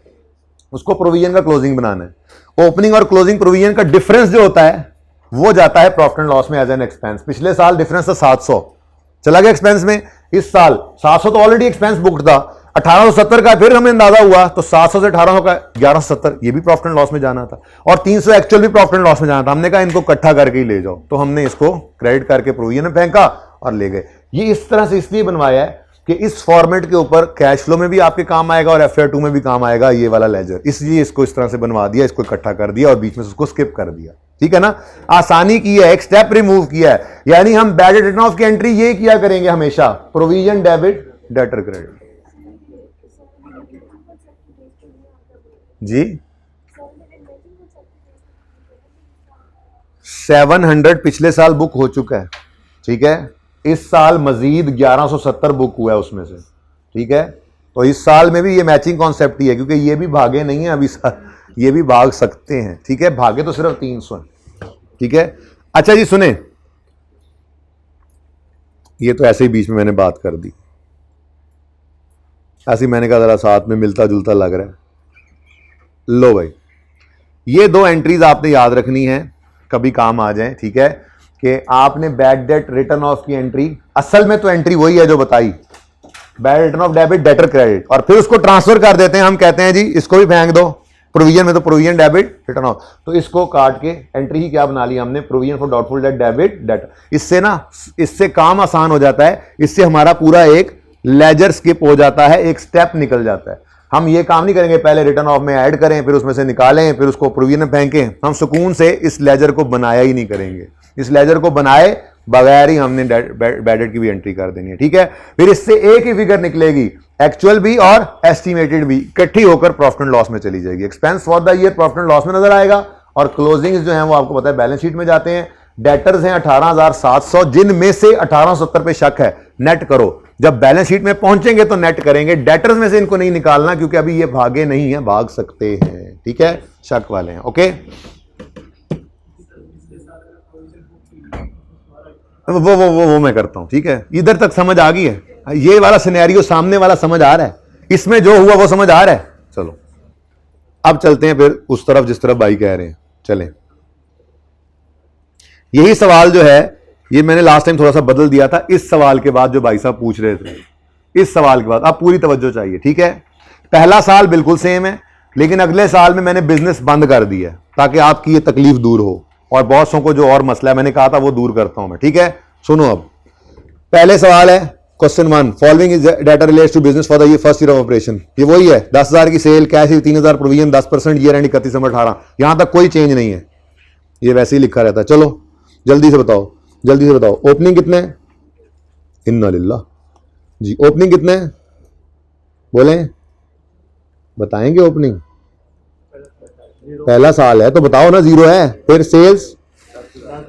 उसको प्रोविजन का क्लोजिंग बनाना है। ओपनिंग और क्लोजिंग प्रोविजन का डिफरेंस जो होता है वो जाता है प्रॉफिट एंड लॉस में एज एन एक्सपेंस। पिछले साल डिफरेंस था 700, चला गया एक्सपेंस में, इस साल 700 तो ऑलरेडी एक्सपेंस बुक्ड था, 1870 का फिर हमें अंदाजा हुआ, तो 700 से 1800 का 1170, ये भी प्रॉफिट एंड लॉस में जाना था, और 300 एक्चुअल भी प्रॉफिट एंड लॉस में जाना था। हमने कहा इनको इकट्ठा करके ही ले जाओ, तो हमने इसको क्रेडिट करके प्रोविजन में फेंका और ले गए। ये इस तरह से इसलिए बनवाया है कि इस फॉर्मेट के ऊपर कैश फ्लो में भी आपके काम आएगा और FR2 में भी काम आएगा ये वाला लेजर, इसलिए इसको इस तरह से बनवा दिया, इसको इकट्ठा कर दिया और बीच में उसको स्किप कर दिया, ठीक है ना। आसानी की है, एक स्टेप रिमूव किया है, यानी हम बैड डेट रिटर्न ऑफ की एंट्री ये किया करेंगे हमेशा, प्रोविजन डेबिट डेटर क्रेडिट। जी 700 पिछले साल बुक हो चुका है, ठीक है। इस साल मजीद 1170 बुक हुआ है उसमें से, ठीक है। तो इस साल में भी ये मैचिंग कॉन्सेप्ट ही है, क्योंकि ये भी भागे नहीं है अभी, ये भी भाग सकते हैं, ठीक है। भागे तो सिर्फ 300 है, ठीक है। अच्छा जी सुने, ये तो ऐसे ही बीच में मैंने बात कर दी, ऐसे ही मैंने कहा जरा साथ में मिलता जुलता लग रहा है। लो भाई, ये 2 एंट्रीज आपने याद रखनी है, कभी काम आ जाए, ठीक है। कि आपने बैड डेट रिटर्न ऑफ की एंट्री, असल में तो एंट्री वही है जो बताई, bad written of debit debtor credit, और फिर उसको ट्रांसफर कर देते हैं, हम कहते हैं जी इसको भी फेंक दो प्रोविजन में, तो प्रोविजन डेबिट रिटर्न ऑफ, तो इसको काट के एंट्री ही क्या बना ली हमने, provision for doubtful debt debit debtor. इससे ना, इससे काम आसान हो जाता है, इससे हमारा पूरा एक लेजर स्किप हो जाता है, एक स्टेप निकल जाता है। हम ये काम नहीं करेंगे पहले रिटर्न ऑफ में ऐड करें, फिर उसमें से निकालें, फिर उसको प्रोविजन में फेंकें। हम सुकून से इस लेजर को बनाया ही नहीं करेंगे, इस लेजर को बनाए बगैर ही हमने बैड डेट की भी एंट्री कर देनी है, ठीक है। फिर इससे एक ही फिगर निकलेगी, एक्चुअल भी और एस्टिमेटेड भी, इकट्ठी होकर प्रॉफिट एंड लॉस में चली जाएगी। Expense for the year profit and loss में नजर आएगा, और क्लोजिंग्स जो हैं वो आपको पता है बैलेंस शीट में जाते हैं। डेटर्स हैं 18,700, जिनमें से 1870 पे शक है, नेट करो। जब बैलेंस शीट में पहुंचेंगे तो नेट करेंगे, डेटर्स में से इनको नहीं निकालना, क्योंकि अभी ये भागे नहीं है, भाग सकते हैं, ठीक है, शक वाले हैं, ओके। वो मैं करता हूं, ठीक है। इधर तक समझ आ गई है, ये वाला सिनेरियो सामने वाला समझ आ रहा है, इसमें जो हुआ वो समझ आ रहा है। चलो अब चलते हैं फिर उस तरफ जिस तरफ भाई कह रहे हैं, चलें। यही सवाल जो है ये मैंने लास्ट टाइम थोड़ा सा बदल दिया था, इस सवाल के बाद जो भाई साहब पूछ रहे थे, इस सवाल के बाद आप पूरी तवज्जो चाहिए, ठीक है। पहला साल बिल्कुल सेम है, लेकिन अगले साल में मैंने बिजनेस बंद कर दिया ताकि आपकी ये तकलीफ दूर हो, और बॉसों को जो और मसला है मैंने कहा था वो दूर करता हूं मैं, ठीक है। सुनो, अब पहले सवाल है question 1, following is data relates to business for the first year of operation. ये वही है, 10,000 की sale, cash 3,000 provision, 10% year end 31 December 18, यहां तक कोई चेंज नहीं है, ये वैसे ही लिखा रहता है। चलो जल्दी से बताओ, जल्दी से बताओ, ओपनिंग कितने, इन्ना लिल्लाह जी, ओपनिंग कितने, बोलें, बताएंगे ओपनिंग? पहला साल है तो बताओ ना, जीरो है। फिर सेल्स,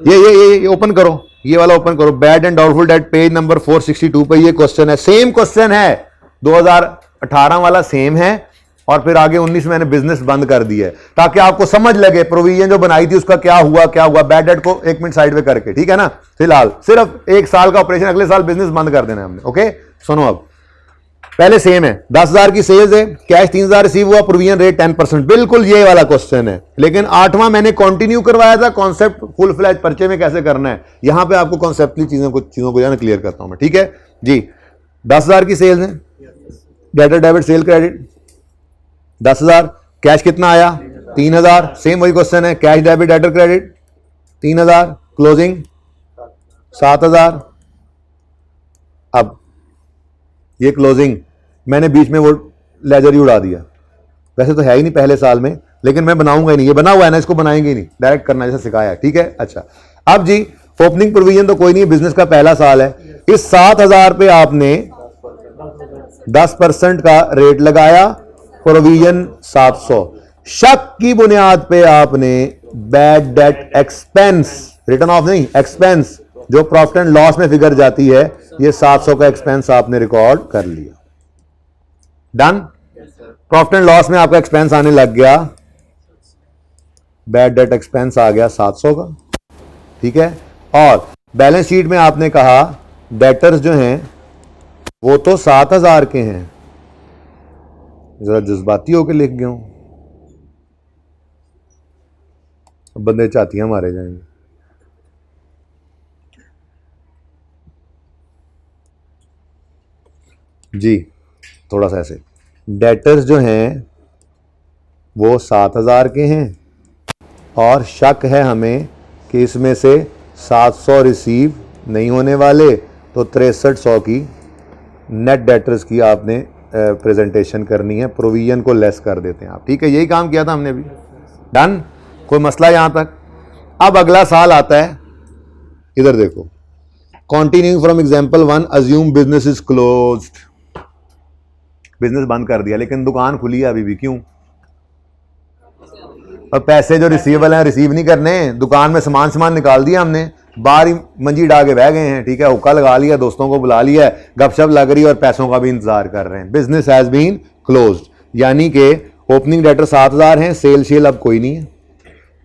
ये ओपन करो, ये वाला ओपन करो, bad and doubtful debt page number 462 पे ये क्वेश्चन है, सेम क्वेश्चन है, 2018 वाला सेम है, और फिर आगे 19 मैंने बिजनेस बंद कर दिया है ताकि आपको समझ लगे प्रोविजन जो बनाई थी उसका क्या हुआ। बैड डेट को 1 मिनट साइड पे करके, ठीक है ना। फिलहाल सिर्फ 1 साल का ऑपरेशन, अगले साल बिजनेस बंद कर देना है हमने। ओके, सुनो अब, पहले सेम है, 10,000 की सेल्स है, कैश 3,000 रिसीव हुआ, प्रोविजन रेट 10%, बिल्कुल ये वाला क्वेश्चन है। लेकिन 8वां मैंने कंटिन्यू करवाया था, कॉन्सेप्ट फुल फ्लैज पर्चे में कैसे करना है, यहां पे आपको कॉन्सेप्टली चीजों को जाना क्लियर करता हूं मैं, ठीक है जी। 10,000 की सेल्स है, debit debit cell credit 10,000, cash कितना आया 3,000, सेम वही क्वेश्चन है, cash debit debtor credit 3,000, closing 7,000। अब ये क्लोजिंग मैंने बीच में वो लेजर ही उड़ा दिया, वैसे तो है ही नहीं पहले साल में, लेकिन मैं बनाऊंगा ही नहीं, ये बना हुआ है ना, इसको बनाएंगे ही नहीं, डायरेक्ट करना जैसे सिखाया है, ठीक है। अच्छा, अब जी ओपनिंग प्रोविजन तो कोई नहीं, बिजनेस का पहला साल है, इस 7,000 पे आपने 10% का रेट लगाया, प्रोविजन 700, शक की बुनियाद पे आपने bad debt expense, return of नहीं, एक्सपेंस जो प्रॉफिट एंड लॉस में फिगर जाती है, ये 700 का एक्सपेंस आपने रिकॉर्ड कर लिया। डन। प्रॉफिट एंड लॉस में आपका एक्सपेंस आने लग गया, बैड डेट एक्सपेंस आ गया 700 का, ठीक है। और बैलेंस शीट में आपने कहा डेटर्स जो हैं वो तो 7,000 के हैं, जरा जज्बाती होकर लिख गया हूं, बंदे चाहतियां मारे जाएंगे। जी थोड़ा सा ऐसे, डेटर्स जो हैं वो 7,000 के हैं, और शक है हमें कि इसमें से 700 रिसीव नहीं होने वाले, तो 6300 की नेट डेटर्स की आपने प्रेजेंटेशन करनी है, प्रोविजन को लेस कर देते हैं आप, ठीक है। यही काम किया था हमने भी। डन, कोई मसला यहां तक। अब अगला साल आता है, इधर देखो, continuing from example 1, assume business is closed, business बंद कर दिया लेकिन दुकान खुली है अभी भी, क्यों? और पैसे जो रिसीवेबल हैं रिसीव नहीं करने, दुकान में सामान निकाल दिया हमने, बाहर ही मंजी डाल के बह गए हैं, ठीक है, हुक्का लगा लिया, दोस्तों को बुला लिया, गपशप लग रही है और पैसों का भी इंतजार कर रहे हैं। बिजनेस हैज बीन क्लोज्ड, यानी कि ओपनिंग डेटर 7,000 हैं, सेल शेल अब कोई नहीं है,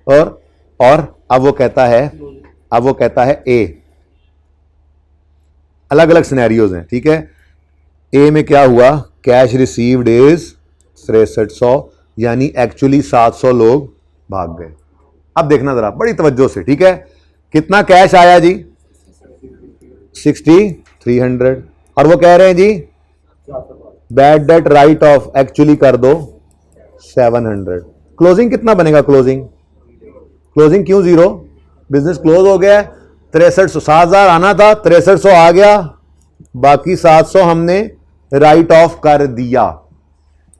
और अब वो कहता है ए, अलग अलग सिनेरियोज हैं, ठीक है। ए में क्या हुआ, कैश रिसीव्ड इज 6300, यानी एक्चुअली 700 लोग भाग गए। अब देखना जरा बड़ी तवज्जो से, ठीक है, कितना कैश आया जी 6,300, और वो कह रहे हैं जी bad debt write off actually कर दो 700, क्लोजिंग कितना बनेगा, क्लोजिंग क्यों जीरो, बिजनेस क्लोज हो गया, 6300, 7,000 आना था, 6300 आ गया, बाकी 700 हमने राइट ऑफ कर दिया।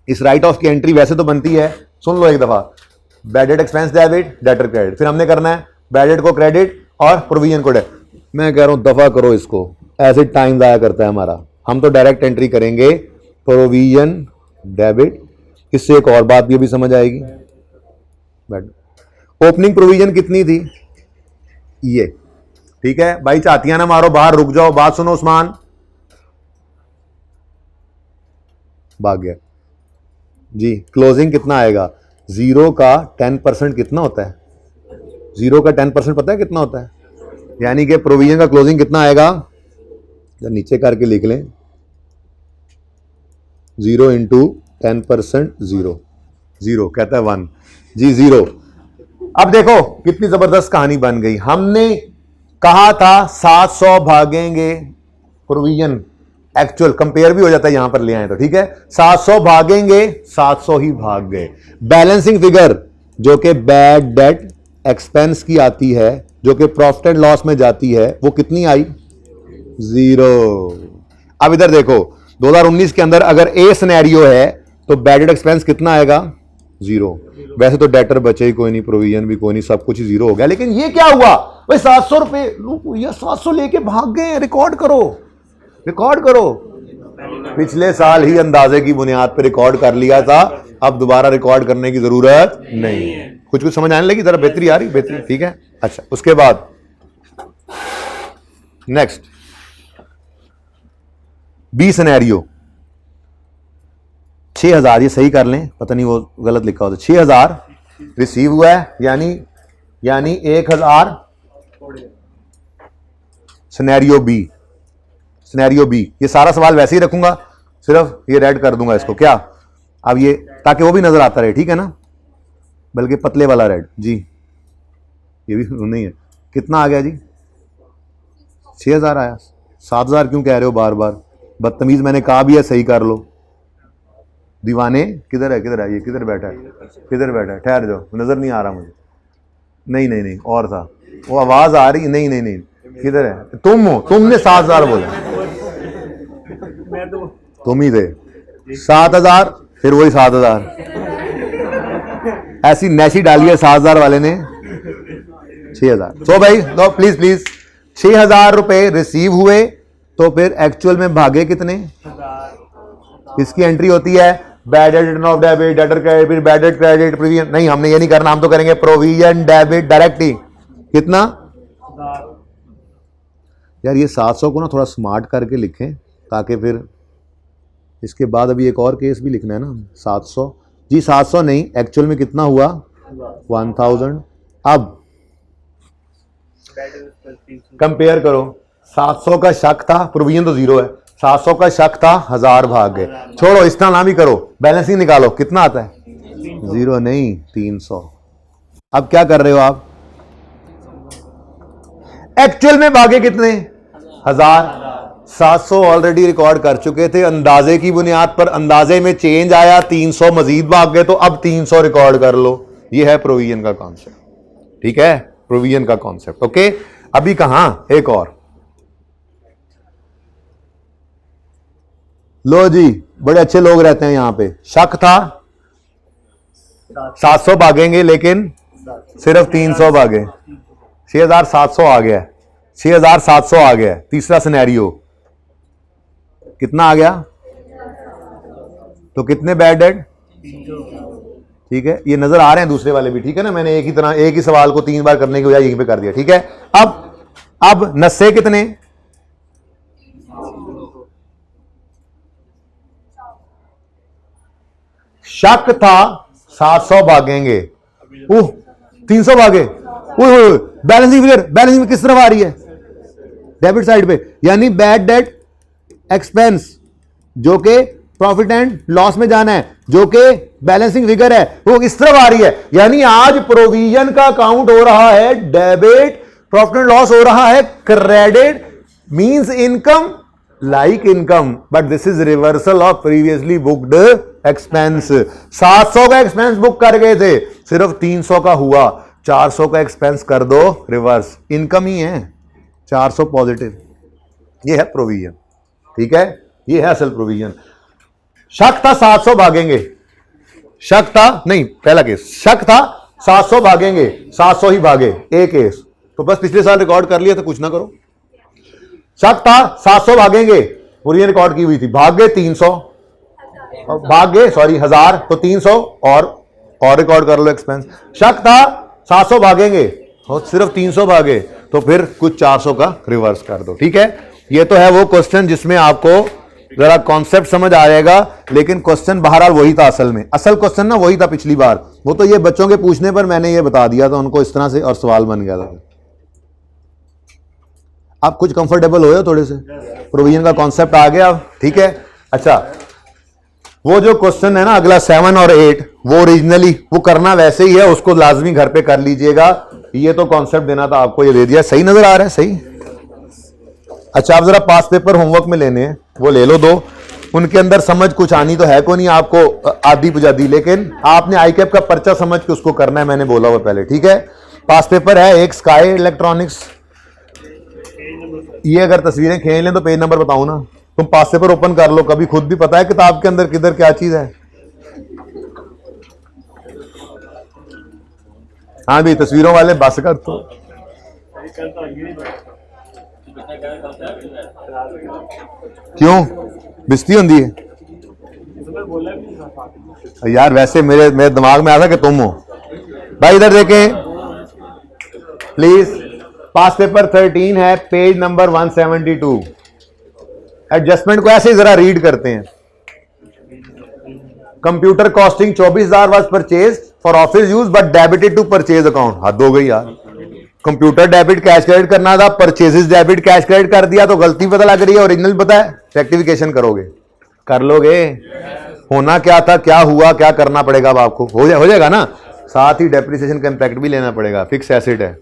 इस राइट ऑफ की एंट्री वैसे तो बनती है, सुन लो एक दफा, bad debt expense debit debtor credit, फिर हमने करना है बैड डेट को क्रेडिट और प्रोविजन को डेबिट। मैं कह रहा हूं दफा करो इसको, ऐसे टाइम जाया करता है हमारा, हम तो डायरेक्ट एंट्री करेंगे प्रोविजन डेबिट, इससे एक और बात ये भी समझ आएगी। ओपनिंग प्रोविजन कितनी थी, ये, ठीक है भाई, चाहतियां ना मारो, बाहर रुक जाओ, बात सुनो उस्मान, भाग गया जी। क्लोजिंग कितना आएगा, जीरो का 10% कितना होता है, जीरो का 10% पता है कितना होता है, यानी कि प्रोविजन का क्लोजिंग कितना आएगा, जब नीचे करके लिख लें, 0 इंटू 10%, जीरो कहता है 1 जी, 0। अब देखो कितनी जबरदस्त कहानी बन गई, हमने कहा था 700 भागेंगे प्रोविजन, एक्चुअल कंपेयर भी हो जाता है यहां पर ले आए तो, ठीक है, 700 भागेंगे, 700 ही भाग गए। बैलेंसिंग फिगर जो कि बैड डेट एक्सपेंस की आती है, जो कि प्रॉफिट एंड लॉस में जाती है, वो कितनी आई, 0। अब इधर देखो 2019 के अंदर अगर ए सिनेरियो है तो बैड डेट एक्सपेंस कितना आएगा, 0। वैसे तो डेटर बचे ही कोई नहीं, प्रोविजन भी कोई नहीं, सब कुछ 0 हो गया, लेकिन ये क्या हुआ भाई, 700 रुपए 700 लेके भाग गए, रिकॉर्ड करो पिछले साल ही अंदाजे की बुनियाद पर रिकॉर्ड कर लिया था, अब दोबारा रिकॉर्ड करने की जरूरत नहीं है। कुछ समझ आने लगी, जरा बेहतरी आ रही, बेहतरी, ठीक है। अच्छा, उसके बाद नेक्स्ट बी सिनेरियो 6000, ये सही कर लें, पता नहीं वो गलत लिखा हो तो 6000 रिसीव हुआ है, यानी 1000 सिनेरियो बी। ये सारा सवाल वैसे ही रखूंगा, सिर्फ ये रेड कर दूंगा इसको, क्या अब ये, ताकि वो भी नजर आता रहे, ठीक है ना, बल्कि पतले वाला रेड जी, ये भी नहीं है। कितना आ गया जी? 6000 आया। 7000 क्यों कह रहे हो बार बार, बदतमीज, मैंने कहा भी है सही कर लो। दीवाने किधर है ये किधर बैठा है, ठहर जाओ, नजर नहीं आ रहा मुझे। नहीं और था, वो आवाज आ रही, नहीं किधर है, तुम हो, तुमने 7000 बोला, तुम ही थे। 7000, फिर वही 7000, ऐसी नैशी डाली है 7000 वाले ने। 6000, तो भाई दो प्लीज 6000 रुपए रिसीव हुए, तो फिर एक्चुअल में भागे कितने? इसकी एंट्री होती है bad debt, written of debit, debtor credit, फिर बैड डेट क्रेडिट, प्रोविजन। नहीं, हमने ये नहीं करना, हम तो करेंगे प्रोविजन डेबिट डायरेक्ट ही। कितना यार, ये 700 को ना थोड़ा स्मार्ट करके लिखें, ताकि फिर इसके बाद अभी एक और केस भी लिखना है ना। 700 जी, 700 नहीं, एक्चुअल में कितना हुआ? 1000। अब कंपेयर करो, 700 का शक था, प्रोविजन तो 0 है, 700 का शक था, 1000 भाग गए। छोड़ो, इस तरह ना भी करो, बैलेंसिंग निकालो, कितना आता है? 0 नहीं, 300। अब क्या कर रहे हो आप? एक्चुअल में भागे कितने? 1000। 700 ऑलरेडी रिकॉर्ड कर चुके थे, अंदाजे की बुनियाद पर अंदाजे में चेंज आया, 300 मजीद भाग गए, तो अब 300 रिकॉर्ड कर लो। यह है प्रोविजन का कॉन्सेप्ट, ठीक है, प्रोविजन का कॉन्सेप्ट। ओके, अभी कहां एक और लो जी, बड़े अच्छे लोग रहते हैं यहां पे। शक था, 700 भागेंगे, लेकिन सिर्फ 300 भागे, 6700 आ गया, 6700 आ गया। तीसरा सिनेरियो कितना आ गया? तो कितने बैड डेट? ठीक है, ये नजर आ रहे हैं दूसरे वाले भी, ठीक है ना, मैंने एक ही तरह एक ही सवाल को 3 बार करने की बजाय यहीं पे कर दिया, ठीक है। अब नस्से कितने? शक था 700 भागेंगे, 300 भागे, बैलेंसिंग फिगर, बैलेंसिंग किस तरफ आ रही है? डेबिट साइड पे, यानी बैड डेट एक्सपेंस जो के प्रॉफिट एंड लॉस में जाना है, जो के बैलेंसिंग फिगर है, वो इस तरफ आ रही है। यानी आज प्रोविजन का काउंट हो रहा है डेबिट, प्रॉफिट एंड लॉस हो रहा है credit, means income like income, but this is reversal of previously booked expense. 700 का एक्सपेंस बुक कर गए थे, सिर्फ 300 का हुआ, 400 का एक्सपेंस कर दो रिवर्स, इनकम ही है, 400 पॉजिटिव। ये है प्रोविजन, ठीक है, ये है असल प्रोविजन। शक था 700 भागेंगे, शक था नहीं, पहला केस शक था 700 भागेंगे, 700 ही भागे, एक केस, तो बस पिछले साल रिकॉर्ड कर लिया तो कुछ ना करो। शक था 700 भागेंगे, पूरी रिकॉर्ड की हुई थी, भाग गए 300, भाग गए सॉरी 1000, तो 300 और रिकॉर्ड कर लो एक्सपेंस। शक था 700 भागेंगे और सिर्फ 300 भागे, तो फिर कुछ 400 का रिवर्स कर दो, ठीक है। ये तो है वो क्वेश्चन जिसमें आपको जरा कॉन्सेप्ट समझ आ जाएगा, लेकिन क्वेश्चन बहरहाल वही था असल में, असल क्वेश्चन ना वही था पिछली बार, वो तो ये बच्चों के पूछने पर मैंने ये बता दिया था उनको इस तरह से, और सवाल बन गया था। आप कुछ कंफर्टेबल हो थोड़े से, प्रोविजन का कॉन्सेप्ट आ गया, ठीक है। अच्छा, वो जो क्वेश्चन है ना अगला 7 और 8, वो ओरिजिनली वो करना वैसे ही है, उसको लाजमी घर पे कर लीजिएगा। ये तो कॉन्सेप्ट देना था आपको, ये दे दिया, सही नजर आ रहा है, सही। अच्छा, आप जरा पास पेपर होमवर्क में लेने हैं, वो ले लो 2, उनके अंदर समझ कुछ आनी तो है को नहीं आपको आधी बुझादी, लेकिन आपने आईकैप का पर्चा समझ के उसको करना है, मैंने बोला हुआ पहले, ठीक है। पास पेपर है एक स्काई इलेक्ट्रॉनिक्स, ये अगर तस्वीरें खींच लें तो पेज नंबर बताऊं ना, तुम पास पेपर ओपन कर लो, कभी खुद भी पता है किताब के अंदर किधर क्या चीज है। हाँ भी तस्वीरों वाले बस कर तो क्यों बिस्ती होती है इसमें बोला भी था साथ में। यार? वैसे मेरे दिमाग में आया कि तुम हो भाई। इधर देखें प्लीज, पास पेपर 13 है, पेज नंबर 172। एडजस्टमेंट को ऐसे ही जरा रीड करते हैं। Computer costing 24,000 was purchase for office use but debited to purchase account. हद हो गई यार, कंप्यूटर डेबिट कैश क्रेडिट करना था, परचेजेस डेबिट कैश क्रेडिट कर दिया तो गलती पता लग रही है, ओरिजिनल पता है। रेक्टिफिकेशन करोगे, कर लोगे? होना क्या था, क्या हुआ, क्या करना पड़ेगा अब आपको? हो जाएगा ना। साथ ही डेप्रिसिएशन का इंपैक्ट भी लेना पड़ेगा, फिक्स एसेट है,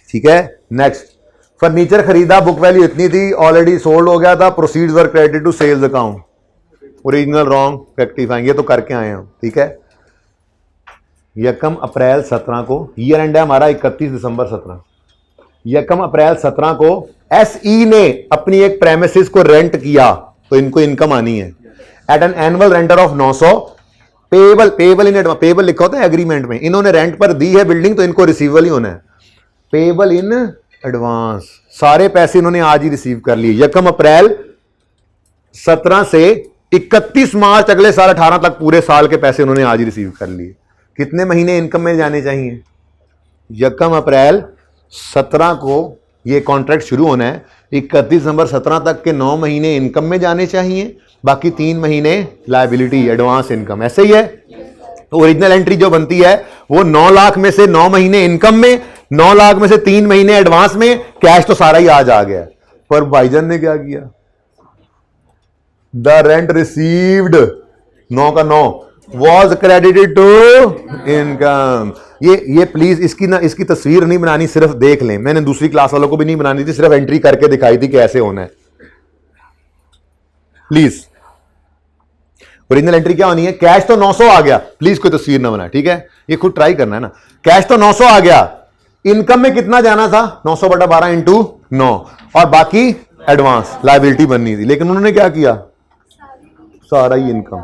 ठीक है। नेक्स्ट, फर्नीचर खरीदा, बुक वैल्यू इतनी थी, ऑलरेडी सोल्ड हो गया था, proceeds were credited to sales account. Original wrong, rectifying, ये तो करके आए हम, ठीक है। यकम अप्रैल 17 को, ईयर एंड है हमारा 31 दिसंबर 17। यकम अप्रैल 17 को एसई ने अपनी एक प्रेमिसेस को रेंट किया तो इनको इनकम आनी है at an annual rental of 900। Payable in advance, payable लिखा होता है एग्रीमेंट में, इन्होंने रेंट पर दी है बिल्डिंग तो इनको रिसीवेबल ही होना है। पेबल इन एडवांस, सारे पैसे इन्होंने आज ही रिसीव कर लिए। यकम अप्रैल 17 से 31 मार्च अगले साल 18 तक पूरे साल के पैसे उन्होंने आज ही रिसीव कर लिए। कितने महीने इनकम में जाने चाहिए? यकम अप्रैल 17 को ये कॉन्ट्रैक्ट शुरू होना है, 31 दिसंबर 17 तक के 9 महीने इनकम में जाने चाहिए, बाकी 3 महीने लायबिलिटी एडवांस इनकम। ऐसे ही है। तो ओरिजिनल एंट्री जो बनती है वो 9 लाख में से 9 महीने इनकम में, 9 लाख में से 3 महीने एडवांस में, कैश तो सारा ही आज आ गया। पर भाईजान ने क्या किया? द रेंट रिसीव्ड 9 का 9 वॉज क्रेडिटेड टू इनकम। ये प्लीज इसकी तस्वीर नहीं बनानी, सिर्फ देख लें। मैंने दूसरी क्लास वालों को भी नहीं बनानी थी, सिर्फ एंट्री करके दिखाई थी कि ऐसे होना है। प्लीज ओरिजिनल एंट्री क्या होनी है? कैश तो 900 आ गया, प्लीज कोई तस्वीर ना बना, ठीक है। ये खुद ट्राई करना है ना। कैश तो 900 आ गया, इनकम में कितना जाना था? 900/12 इंटू 9, और बाकी एडवांस लायबिलिटी बननी थी। लेकिन उन्होंने क्या किया? सारा ही इनकम।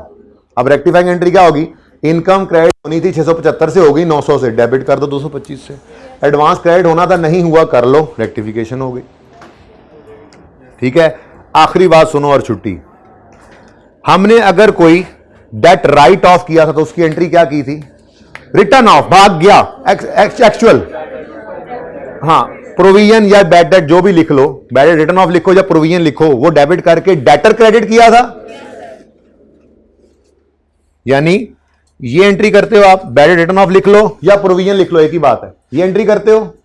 अब रेक्टिफाइंग एंट्री क्या होगी? इनकम क्रेडिट होनी थी 675 से, हो गई 900 से, डेबिट कर दो 225 से। एडवांस क्रेडिट होना था, नहीं हुआ, कर लो, रेक्टिफिकेशन हो गई, ठीक है। आखिरी बात सुनो और छुट्टी। हमने अगर कोई डेट राइट ऑफ किया था तो उसकी एंट्री क्या की थी? रिटर्न ऑफ, भाग गया, एक्चुअल, हाँ, प्रोविजन या बैड डेट जो भी लिख लो, बैड डेट रिटर्न ऑफ लिखो या प्रोविजन लिखो, वो डेबिट करके डेटर क्रेडिट किया था। यानी ये एंट्री करते हो आप, बैड डेट रिटर्न ऑफ लिख लो या प्रोविजन लिख लो, एक ही बात है, ये एंट्री करते हो।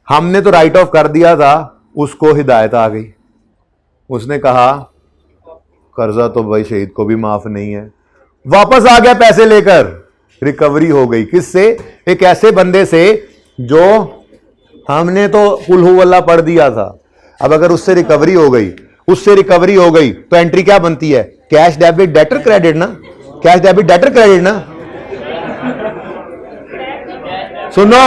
हमने तो राइट ऑफ कर दिया था, उसको हिदायत आ गई, उसने कहा कर्जा तो भाई शहीद को भी माफ नहीं है, वापस आ गया पैसे लेकर, रिकवरी हो गई। किससे? एक ऐसे बंदे से जो हमने तो कुल हु वल्लाह पढ़ दिया था। अब अगर उससे रिकवरी हो गई तो एंट्री क्या बनती है? कैश डेबिट डेटर क्रेडिट ना, कैश डेबिट डेटर क्रेडिट ना। सुनो,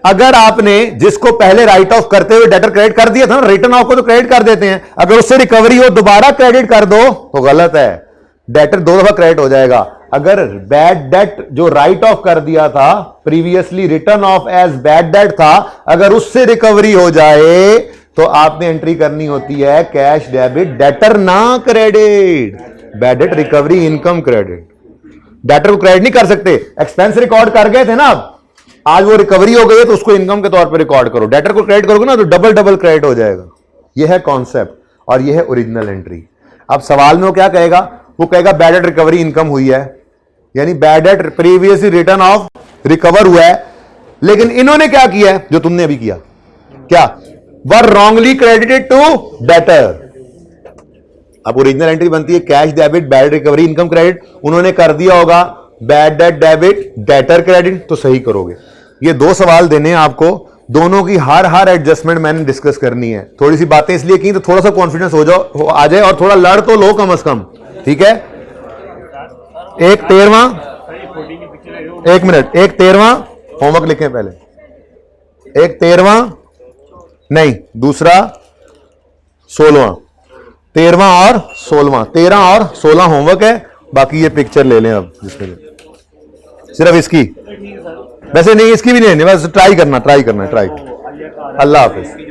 अगर आपने जिसको पहले राइट ऑफ करते हुए डेटर क्रेडिट कर दिया था ना, रिटर्न ऑफ को तो क्रेडिट कर देते हैं, अगर उससे रिकवरी हो दोबारा क्रेडिट कर दो तो गलत है, डेटर 2 दफा क्रेडिट हो जाएगा। अगर बैड डेट जो राइट ऑफ कर दिया था, previously written off as bad debt था, अगर उससे रिकवरी हो जाए तो आपने एंट्री करनी होती है कैश डेबिट डेटर ना credit. Bad debt recovery income credit, debtor को क्रेडिट नहीं कर सकते। एक्सपेंस रिकॉर्ड कर गए थे ना, आज वो रिकवरी हो गई है तो उसको इनकम के तौर पे रिकॉर्ड करो। डेटर को क्रेडिट करोगे ना तो डबल क्रेडिट हो जाएगा। यह है कॉन्सेप्ट और यह है ओरिजिनल एंट्री। अब सवाल में वो क्या कहेगा? वो कहेगा बैड डेट रिकवरी इनकम हुई है, यानी bad debt previously written of recover हुआ है। लेकिन इन्होंने क्या किया है जो तुमने अभी किया? क्या? वर रॉन्गली क्रेडिटेड टू डेटर। अब ओरिजिनल एंट्री बनती है cash debit bad debt recovery income credit, उन्होंने कर दिया होगा bad debt debit debtor credit, तो सही करोगे। ये 2 सवाल देने हैं आपको, दोनों की हर एडजस्टमेंट मैंने डिस्कस करनी है। थोड़ी सी बातें इसलिए की तो थोड़ा सा कॉन्फिडेंस आ जाए और थोड़ा लड़ तो लो कम से कम, ठीक है। एक 13वां, एक मिनट, एक 13वां होमवर्क लिखें पहले, एक 13वां नहीं, दूसरा 16वां, 13वां और 16वां, 13 और 16 होमवर्क है। बाकी ये पिक्चर ले लें अब, जिसमें सिर्फ इसकी वैसे नहीं, इसकी भी नहीं लेनी, बस ट्राई करना ट्राई। तो अल्लाह का अल्लाह हाफिज।